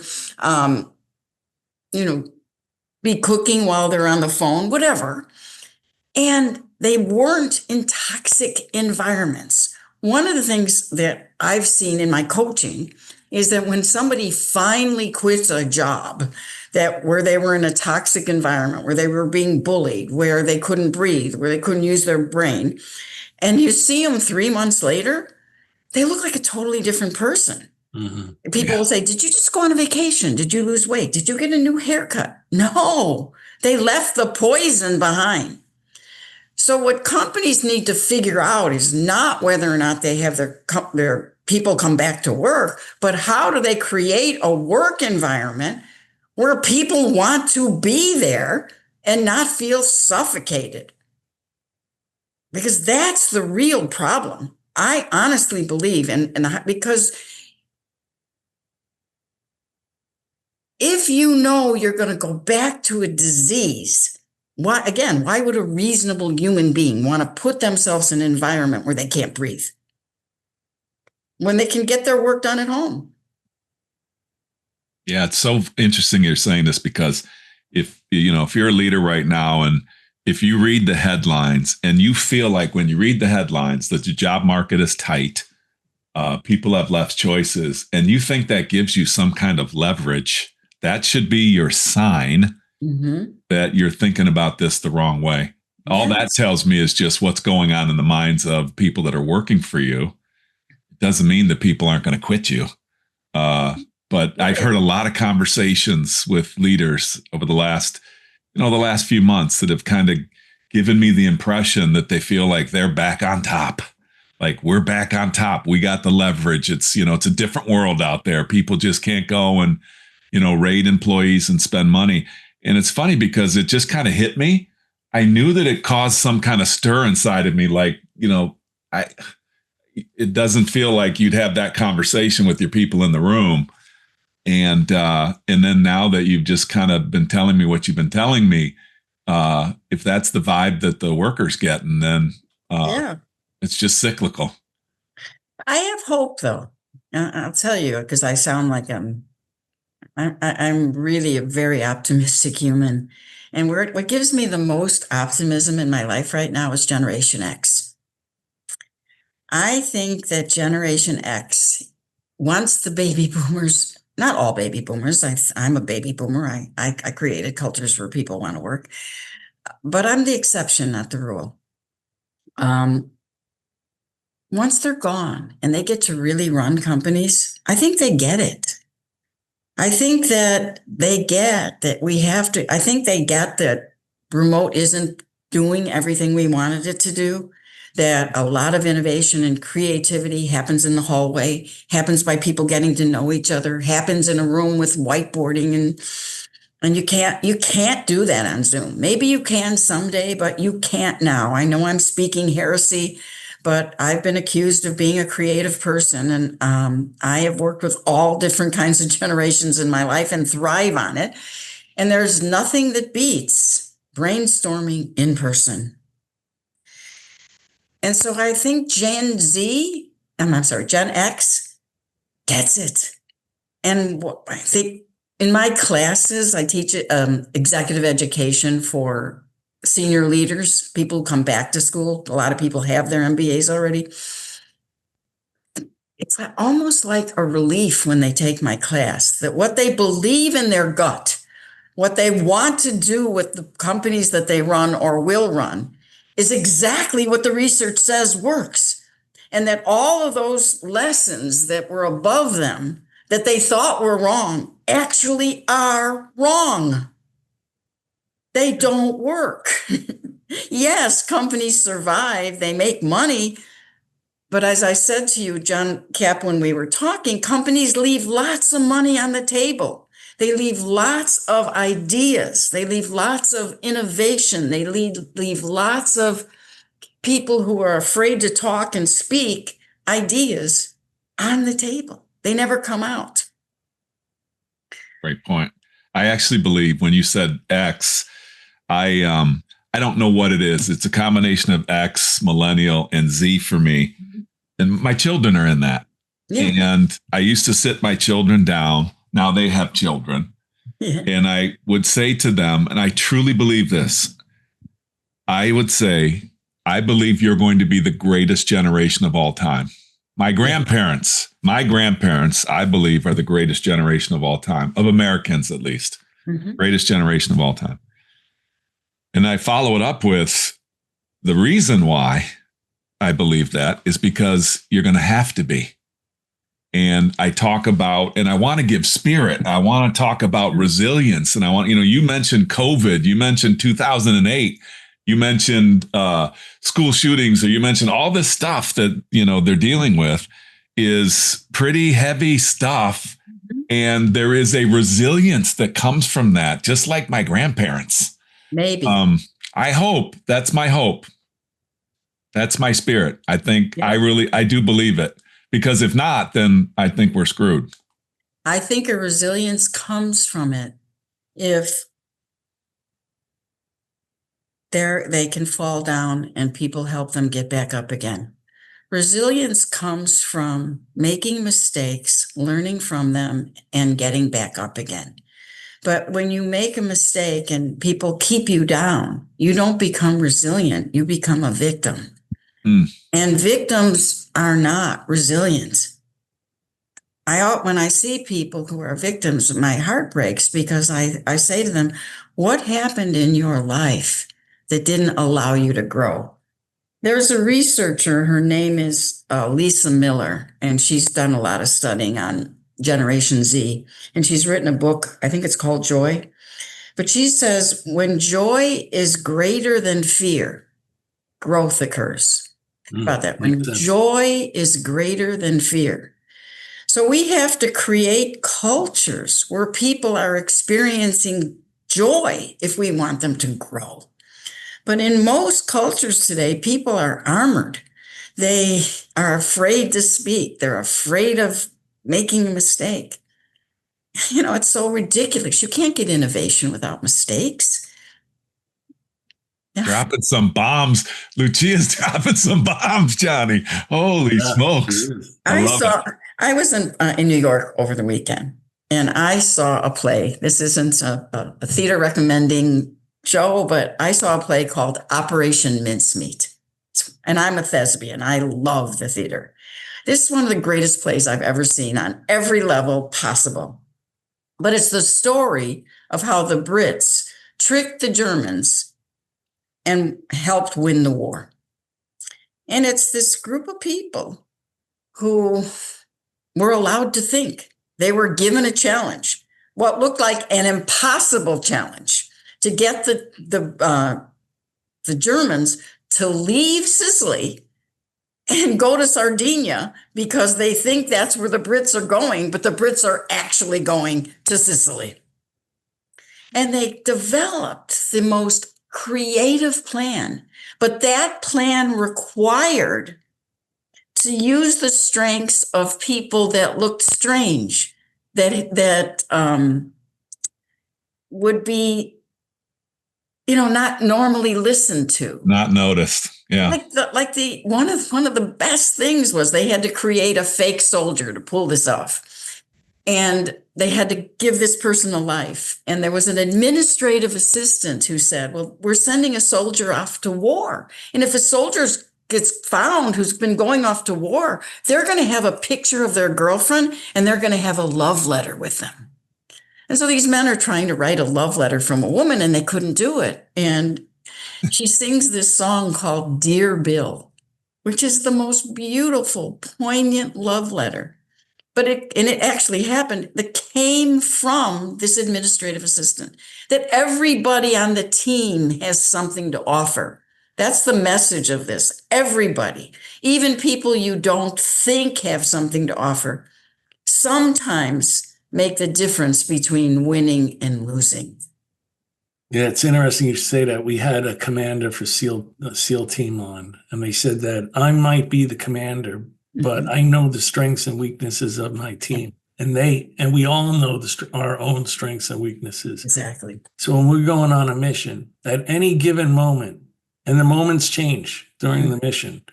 Speaker 3: be cooking while they're on the phone, whatever. And they weren't in toxic environments. One of the things that I've seen in my coaching is that when somebody finally quits a job where they were in a toxic environment, where they were being bullied, where they couldn't breathe, where they couldn't use their brain, and you see them 3 months later, they look like a totally different person. Mm-hmm. People will say, did you just go on a vacation? Did you lose weight? Did you get a new haircut? No, they left the poison behind. So what companies need to figure out is not whether or not they have their people come back to work, but how do they create a work environment where people want to be there and not feel suffocated? Because that's the real problem. I honestly believe, and because if you know you're going to go back to a disease, why would a reasonable human being want to put themselves in an environment where they can't breathe when they can get their work done at home?
Speaker 2: Yeah, it's so interesting you're saying this, because if you're a leader right now, and if you read the headlines and you feel like when you read the headlines that the job market is tight, people have less choices, and you think that gives you some kind of leverage, that should be your sign that you're thinking about this the wrong way. Yeah. All that tells me is just what's going on in the minds of people that are working for you. It doesn't mean that people aren't going to quit you. But I've heard a lot of conversations with leaders over the last few months that have kind of given me the impression that they feel like they're back on top. Like, we're back on top. We got the leverage. It's a different world out there. People just can't go and, raid employees and spend money. And it's funny because it just kind of hit me. I knew that it caused some kind of stir inside of me. Like, it doesn't feel like you'd have that conversation with your people in the room. And then now that you've just kind of been telling me what you've been telling me, if that's the vibe that the workers get, and then it's just cyclical.
Speaker 3: I have hope, though. I'll tell you, because I sound like I'm really a very optimistic human. And what gives me the most optimism in my life right now is Generation X. I think that Generation X, once the baby boomers, not all baby boomers, I'm a baby boomer. I created cultures where people want to work, but I'm the exception, not the rule. Once they're gone and they get to really run companies, I think they get it. I think that they get that I think they get that remote isn't doing everything we wanted it to do, that a lot of innovation and creativity happens in the hallway, happens by people getting to know each other, happens in a room with whiteboarding, and you can't do that on Zoom. Maybe you can someday, but you can't now. I know I'm speaking heresy, but I've been accused of being a creative person. And I have worked with all different kinds of generations in my life and thrive on it. And there's nothing that beats brainstorming in person. And so I think Gen X gets it. And I think in my classes, I teach executive education for senior leaders, people who come back to school. A lot of people have their MBAs already. It's almost like a relief when they take my class, that what they believe in their gut, what they want to do with the companies that they run or will run, is exactly what the research says works. And that all of those lessons that were above them, that they thought were wrong, actually are wrong. They don't work. Yes, companies survive, they make money. But as I said to you, John Kaplan, we were talking, companies leave lots of money on the table. They leave lots of ideas. They leave lots of innovation. They leave lots of people who are afraid to talk and speak ideas on the table. They never come out.
Speaker 2: Great point. I actually believe when you said X, I don't know what it is. It's a combination of X, millennial, and Z for me. And my children are in that. Yeah. And I used to sit my children down. Now they have children. Yeah. And I would say to them, and I truly believe this, I would say, I believe you're going to be the greatest generation of all time. My grandparents, I believe, are the greatest generation of all time, of Americans at least. Mm-hmm. Greatest generation of all time. And I follow it up with the reason why I believe that is because you're going to have to be. And I talk about, and I want to give spirit. I want to talk about resilience. And I want, you mentioned COVID, you mentioned 2008, you mentioned school shootings, or you mentioned all this stuff that, they're dealing with is pretty heavy stuff. And there is a resilience that comes from that, just like my grandparents.
Speaker 3: Maybe.
Speaker 2: I hope, that's my hope. That's my spirit. I think I do believe it, because if not, then I think we're screwed.
Speaker 3: I think a resilience comes from it. If they can fall down and people help them get back up again. Resilience comes from making mistakes, learning from them, and getting back up again. But when you make a mistake and people keep you down, you don't become resilient. You become a victim. And victims are not resilient. When I see people who are victims, my heart breaks, because I say to them, what happened in your life that didn't allow you to grow? There's a researcher, her name is Lisa Miller, and she's done a lot of studying on Generation Z. And she's written a book, I think it's called Joy. But she says, when joy is greater than fear, growth occurs. Think about that. When joy is greater than fear. So we have to create cultures where people are experiencing joy if we want them to grow. But in most cultures today, people are armored. They are afraid to speak. They're afraid of making a mistake. It's so ridiculous. You can't get innovation without mistakes.
Speaker 2: Dropping some bombs. Lucia's dropping some bombs, Johnny. Holy smokes.
Speaker 3: I was in New York over the weekend, and I saw a play. This isn't a theater recommending show, but I saw a play called Operation Mincemeat. And I'm a thespian. I love the theater. This is one of the greatest plays I've ever seen on every level possible. But it's the story of how the Brits tricked the Germans and helped win the war. And it's this group of people who were allowed to think. They were given a challenge, what looked like an impossible challenge, to get the Germans to leave Sicily and go to Sardinia, because they think that's where the Brits are going, but the Brits are actually going to Sicily. And they developed the most creative plan, but that plan required to use the strengths of people that looked strange, that would be, not normally listened to.
Speaker 2: Not noticed. Yeah.
Speaker 3: One of the best things was they had to create a fake soldier to pull this off. And they had to give this person a life. And there was an administrative assistant who said, well, we're sending a soldier off to war. And if a soldier gets found who's been going off to war, they're going to have a picture of their girlfriend and they're going to have a love letter with them. And so these men are trying to write a love letter from a woman and they couldn't do it. And she sings this song called Dear Bill, which is the most beautiful, poignant love letter. But it actually happened. That came from this administrative assistant, that everybody on the team has something to offer. That's the message of this. Everybody, even people you don't think have something to offer, sometimes make the difference between winning and losing.
Speaker 4: Yeah, it's interesting you say that. We had a commander for SEAL team on, and they said that I might be the commander, but I know the strengths and weaknesses of my team, and we all know our own strengths and weaknesses.
Speaker 3: Exactly.
Speaker 4: So when we're going on a mission, at any given moment, and the moments change during the mission,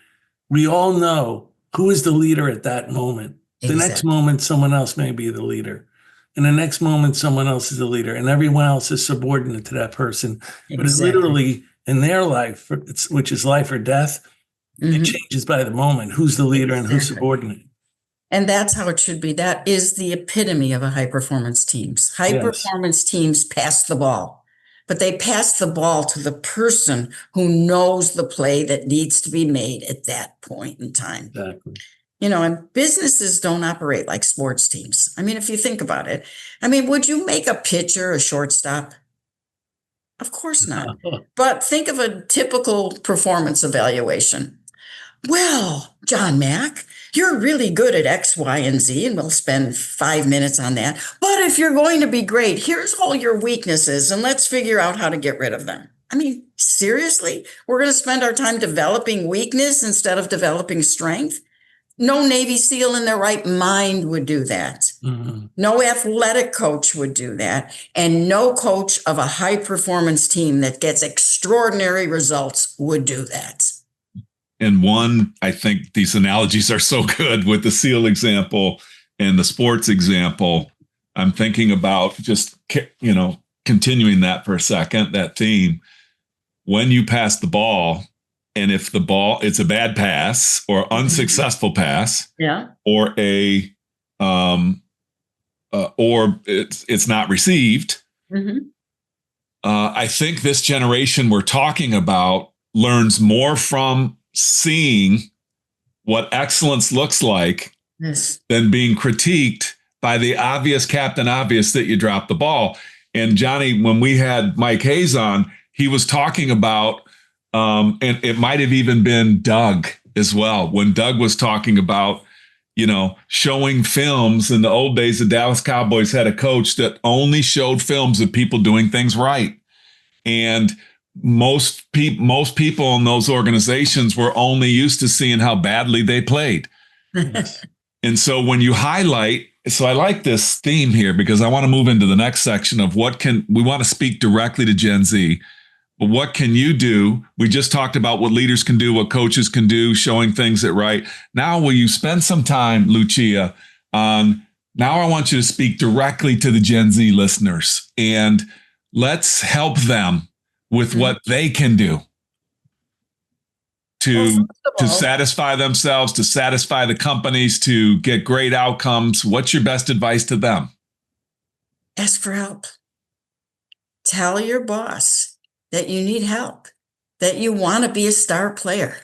Speaker 4: we all know who is the leader at that moment. The next moment, someone else may be the leader. And the next moment, someone else is the leader, and everyone else is subordinate to that person. But it's literally in their life, which is life or death, it changes by the moment. Who's the leader and who's subordinate?
Speaker 3: And that's how it should be. That is the epitome of a high-performance teams. High-performance teams pass the ball, but they pass the ball to the person who knows the play that needs to be made at that point in time.
Speaker 4: Exactly.
Speaker 3: And businesses don't operate like sports teams. I mean, if you think about it, would you make a pitcher a shortstop? Of course not. But think of a typical performance evaluation. Well, John Mack, you're really good at X, Y, and Z, and we'll spend 5 minutes on that. But if you're going to be great, here's all your weaknesses, and let's figure out how to get rid of them. Seriously? We're going to spend our time developing weakness instead of developing strength? No Navy SEAL in their right mind would do that. No athletic coach would do that. And no coach of a high-performance team that gets extraordinary results would do that.
Speaker 2: And I think these analogies are so good with the SEAL example and the sports example. I'm thinking about just, continuing that for a second, that theme. When you pass the ball, and if it's a bad pass or unsuccessful pass, or or it's not received, I think this generation we're talking about learns more from seeing what excellence looks like than being critiqued by the obvious Captain Obvious that you dropped the ball. And Johnny, when we had Mike Hayes on, he was talking about, and it might have even been Doug as well, when Doug was talking about, showing films. In the old days, the Dallas Cowboys had a coach that only showed films of people doing things right. And most people in those organizations were only used to seeing how badly they played. And so when you highlight, so I like this theme here because I want to move into the next section of we want to speak directly to Gen Z, but what can you do? We just talked about what leaders can do, what coaches can do, showing things that right. Now, will you spend some time, Lucia, now I want you to speak directly to the Gen Z listeners and let's help them with what they can do to satisfy themselves, to satisfy the companies, to get great outcomes. What's your best advice to them?
Speaker 3: Ask for help. Tell your boss that you need help, that you want to be a star player.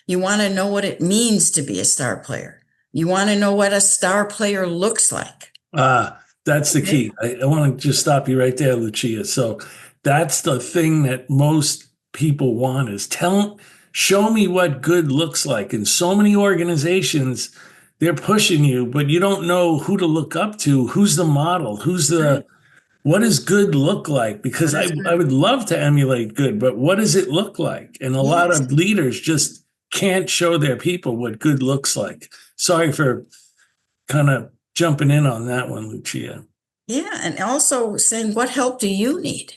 Speaker 3: You want to know what it means to be a star player. You want to know what a star player looks like.
Speaker 4: That's the key. I want to just stop you right there, Lucia. So that's the thing that most people want is show me what good looks like. And so many organizations, they're pushing you, but you don't know who to look up to. Who's the model? What does good look like? Because I would love to emulate good, but what does it look like? And a lot of leaders just can't show their people what good looks like. Sorry for kind of jumping in on that one, Lucia.
Speaker 3: Yeah. And also saying, what help do you need?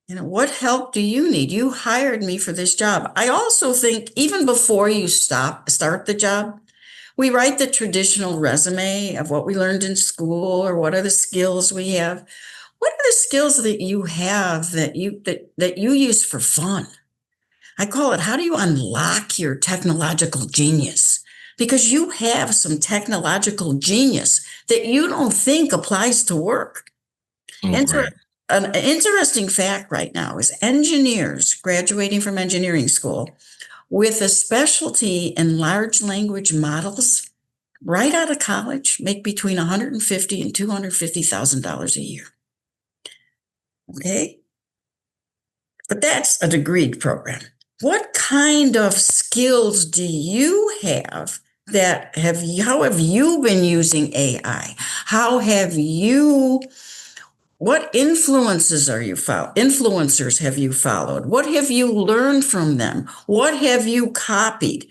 Speaker 3: What help do you need? You hired me for this job. I also think even before you start the job, we write the traditional resume of what we learned in school or what are the skills we have. What are the skills that you have that you use for fun? I call it, how do you unlock your technological genius? Because you have some technological genius that you don't think applies to work. An interesting fact right now is engineers graduating from engineering school with a specialty in large language models right out of college make between $150,000 and $250,000 a year. Okay? But that's a degree program. What kind of skills do you have how have you been using AI? What influencers have you followed? What have you learned from them? What have you copied?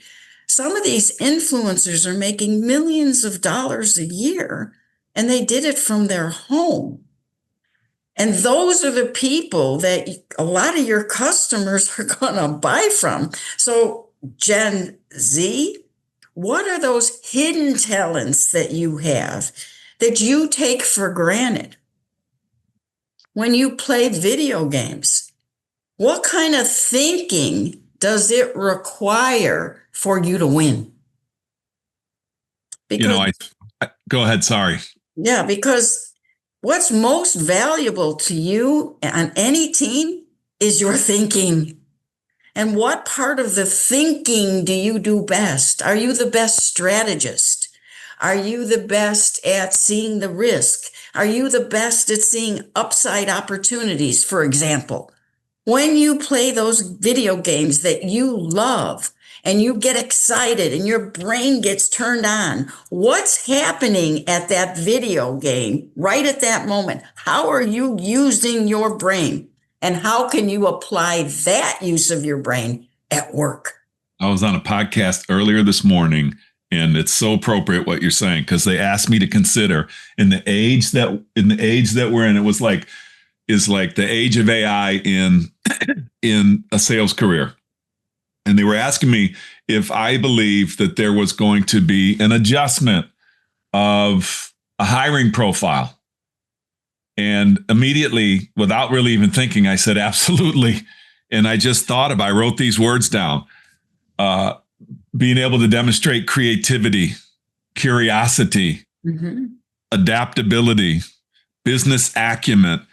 Speaker 3: Some of these influencers are making millions of dollars a year, and they did it from their home. And those are the people that a lot of your customers are going to buy from. So Gen Z, what are those hidden talents that you have that you take for granted? When you play video games, what kind of thinking does it require for you to win?
Speaker 2: Because, I go ahead. Sorry.
Speaker 3: Yeah, because what's most valuable to you on any team is your thinking. And what part of the thinking do you do best? Are you the best strategist? Are you the best at seeing the risk? Are you the best at seeing upside opportunities, for example? When you play those video games that you love and you get excited and your brain gets turned on, what's happening at that video game right at that moment? How are you using your brain? And how can you apply that use of your brain at work?
Speaker 2: I was on a podcast earlier this morning, and it's so appropriate what you're saying, because they asked me to consider in the age that we're in, is like the age of AI in a sales career. And they were asking me if I believe that there was going to be an adjustment of a hiring profile. And immediately, without really even thinking, I said, absolutely. And I just I wrote these words down. Being able to demonstrate creativity, curiosity, adaptability, business acumen,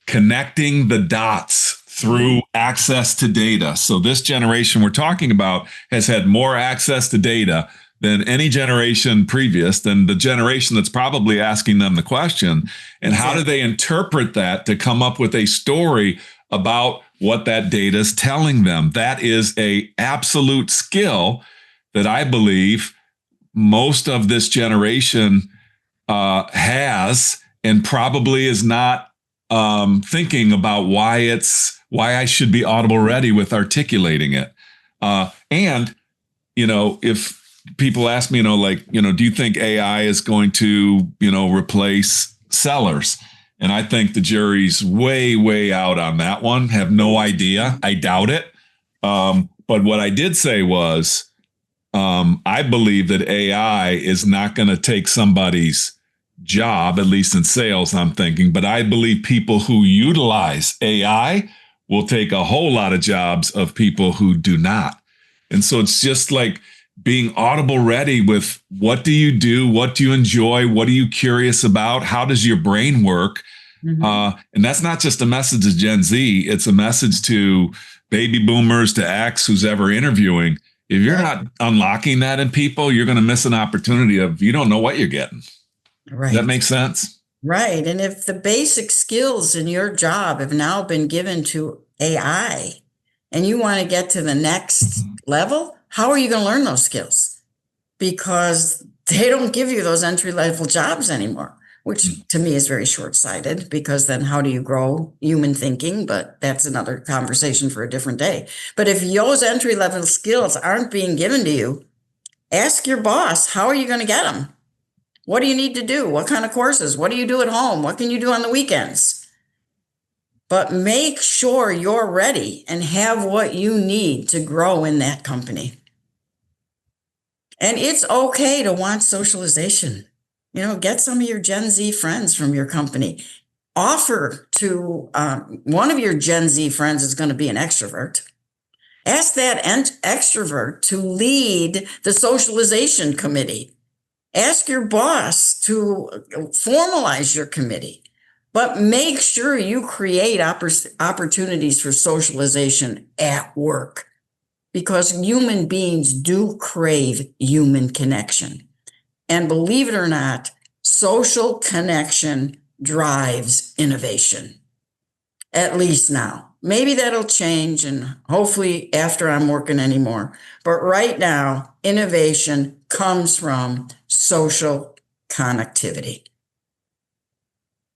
Speaker 2: connecting the dots through access to data. So this generation we're talking about has had more access to data than any generation previous, than the generation that's probably asking them the question. And how do they interpret that to come up with a story about what that data is telling them? That is a absolute skill that I believe most of this generation has, and probably is not thinking about why I should be audible ready with articulating it. And if people ask me, do you think AI is going to, replace sellers? And I think the jury's way, way out on that one. Have no idea. I doubt it. But what I did say was, I believe that AI is not going to take somebody's job, at least in sales, I'm thinking. But I believe people who utilize AI will take a whole lot of jobs of people who do not. And so it's just like being audible ready with, what do you do? What do you enjoy? What are you curious about? How does your brain work? And that's not just a message to Gen Z. It's a message to baby boomers, to X, who's ever interviewing. If you're not unlocking that in people, you're going to miss an opportunity of, you don't know what you're getting.
Speaker 3: Right.
Speaker 2: Does that make sense?
Speaker 3: Right. And if the basic skills in your job have now been given to AI and you want to get to the next level, how are you going to learn those skills? Because they don't give you those entry-level jobs anymore. which to me is very short-sighted, because then how do you grow human thinking? But that's another conversation for a different day. But if those entry-level skills aren't being given to you, ask your boss, how are you going to get them? What do you need to do? What kind of courses? What do you do at home? What can you do on the weekends? But make sure you're ready and have what you need to grow in that company. And it's okay to want socialization. Get some of your Gen Z friends from your company. Offer to, one of your Gen Z friends is going to be an extrovert. Ask that extrovert to lead the socialization committee. Ask your boss to formalize your committee. But make sure you create opportunities for socialization at work, because human beings do crave human connection. And believe it or not, social connection drives innovation, at least now. Maybe that'll change, and hopefully after I'm working anymore. But right now, innovation comes from social connectivity.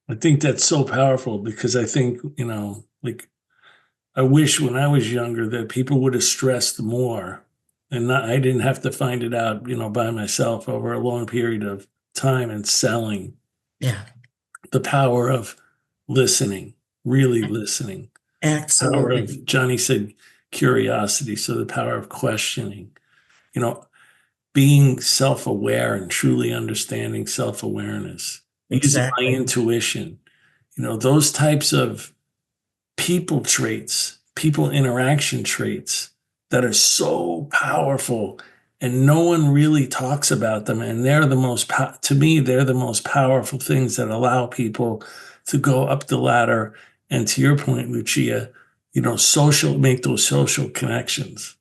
Speaker 4: I think that's so powerful, because I think, I wish when I was younger that people would have stressed more, and I didn't have to find it out, by myself over a long period of time and selling.
Speaker 3: Yeah.
Speaker 4: The power of listening, really listening.
Speaker 3: Absolutely.
Speaker 4: Power of, Johnny said, curiosity. So the power of questioning, being self-aware and truly understanding self-awareness.
Speaker 3: Exactly.
Speaker 4: Using my intuition, those types of people traits, people interaction traits that are so powerful, and no one really talks about them. And they're the most, to me, they're the most powerful things that allow people to go up the ladder. And to your point, Lucia, make those social connections.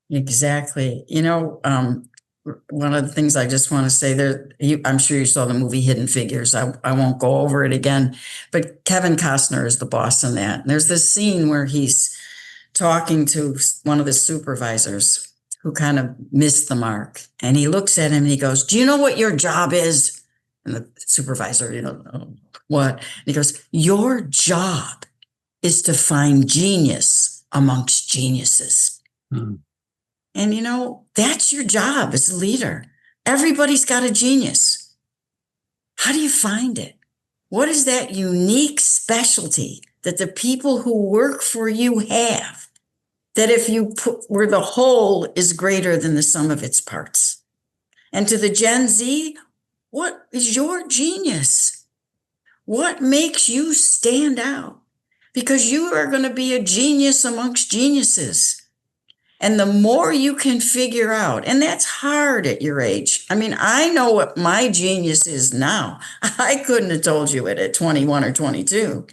Speaker 3: Exactly. One of the things I just want to say there, I'm sure you saw the movie Hidden Figures. I won't go over it again, but Kevin Costner is the boss in that. And there's this scene where he's talking to one of the supervisors who kind of missed the mark. And he looks at him and he goes, "Do you know what your job is?" And the supervisor, what? And he goes, "Your job is to find genius amongst geniuses."
Speaker 4: Hmm.
Speaker 3: And that's your job as a leader. Everybody's got a genius. How do you find it? What is that unique specialty that the people who work for you have, that if you put where the whole is greater than the sum of its parts? And to the Gen Z, what is your genius? What makes you stand out? Because you are going to be a genius amongst geniuses. And the more you can figure out, and that's hard at your age. I mean, I know what my genius is now. I couldn't have told you it at 21 or 22.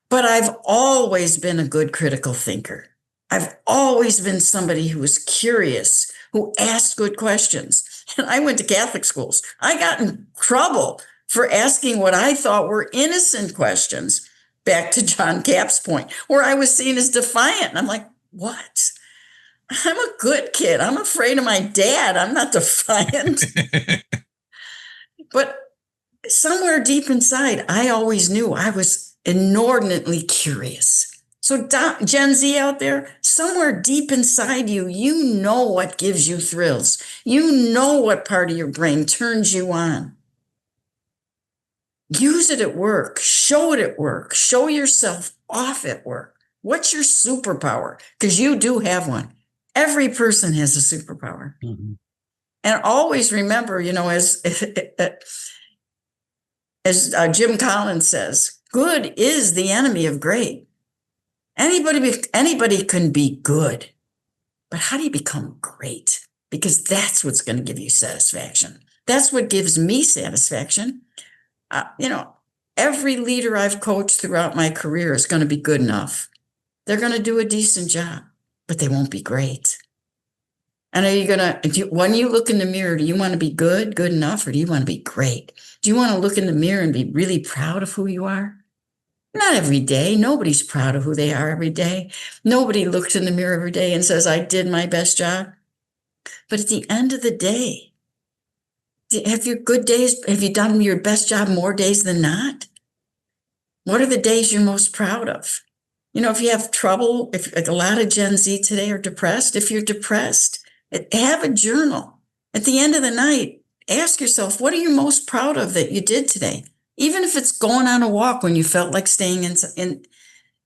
Speaker 3: But I've always been a good critical thinker. I've always been somebody who was curious, who asked good questions. And I went to Catholic schools. I got in trouble for asking what I thought were innocent questions, back to John Capp's point, where I was seen as defiant. And I'm like, what? I'm a good kid. I'm afraid of my dad. I'm not defiant. But somewhere deep inside, I always knew I was inordinately curious. So Gen Z out there, somewhere deep inside you, you know what gives you thrills. You know what part of your brain turns you on. Use it at work. Show it at work. Show yourself off at work. What's your superpower? Because you do have one. Every person has a superpower.
Speaker 4: Mm-hmm.
Speaker 3: And always remember, as Jim Collins says, good is the enemy of great. Anybody can be good, but how do you become great? Because that's what's going to give you satisfaction. That's what gives me satisfaction. Every leader I've coached throughout my career is going to be good enough. They're going to do a decent job, but they won't be great. And are you going to, when you look in the mirror, do you want to be good enough, or do you want to be great? Do you want to look in the mirror and be really proud of who you are? Not every day. Nobody's proud of who they are every day. Nobody looks in the mirror every day and says, I did my best job. But at the end of the day, Have your good days, have you done your best job more days than not? What are the days you're most proud of? If you have trouble, if like a lot of Gen Z today are depressed, if you're depressed, have a journal. At the end of the night, ask yourself, what are you most proud of that you did today? Even if it's going on a walk when you felt like staying in,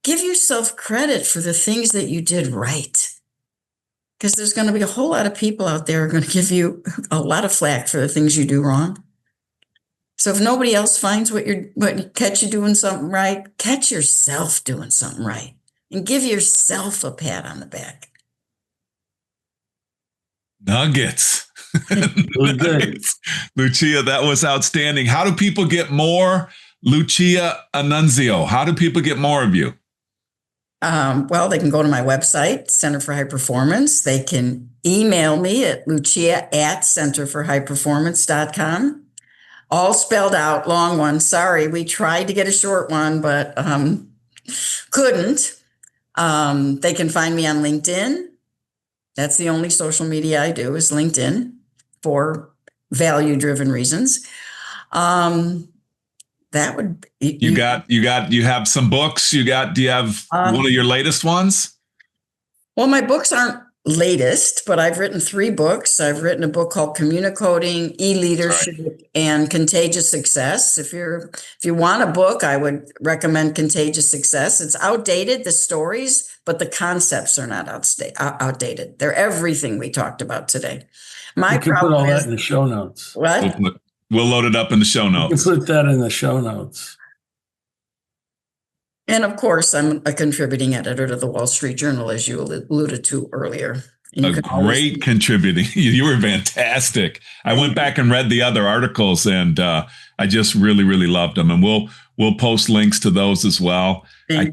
Speaker 3: give yourself credit for the things that you did right. Because there's going to be a whole lot of people out there who are going to give you a lot of flack for the things you do wrong. So if nobody else finds catch you doing something right, catch yourself doing something right and give yourself a pat on the back.
Speaker 2: Nuggets.
Speaker 4: Nuggets.
Speaker 2: Lucia, that was outstanding. How do people get more Lucia Annunzio? How do people get more of you?
Speaker 3: Well, they can go to my website, Center for High Performance. They can email me at lucia@centerforhighperformance.com. All spelled out, long one. Sorry, we tried to get a short one, but couldn't. They can find me on LinkedIn. That's the only social media I do is LinkedIn for value-driven reasons. That would you have some books. Do you have one of your latest ones? Well, my books aren't latest, but I've written 3 books. I've written a book called Communicating, E-Leadership, and Contagious Success. If you want a book, I would recommend Contagious Success. It's outdated, the stories, but the concepts are not outdated. They're everything we talked about today.
Speaker 4: You can put all that in the show notes.
Speaker 3: What?
Speaker 2: We'll load it up in the show notes.
Speaker 4: You can put that in the show notes.
Speaker 3: And of course, I'm a contributing editor to the Wall Street Journal, as you alluded to earlier.
Speaker 2: Great contributing. You were fantastic. I went back and read the other articles, and I just really, really loved them. And we'll post links to those as well. I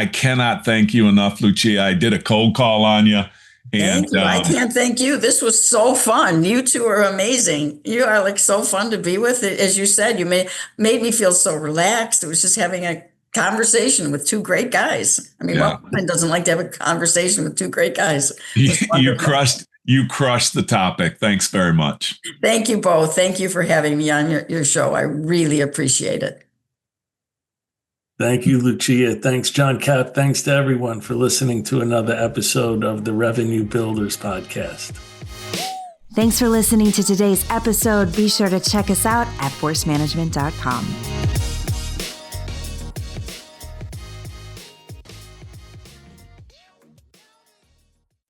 Speaker 2: cannot thank you enough, Lucia. I did a cold call on you.
Speaker 3: Thank you. I can't thank you. This was so fun. You two are amazing. You are like so fun to be with. As you said, you made me feel so relaxed. It was just having a conversation with 2 great guys. I mean, what woman doesn't like to have a conversation with 2 great guys?
Speaker 2: You crushed the topic. Thanks very much.
Speaker 3: Thank you both. Thank you for having me on your show. I really appreciate it.
Speaker 4: Thank you, Lucia. Thanks, John Cap. Thanks to everyone for listening to another episode of the Revenue Builders Podcast.
Speaker 1: Thanks for listening to today's episode. Be sure to check us out at forcemanagement.com.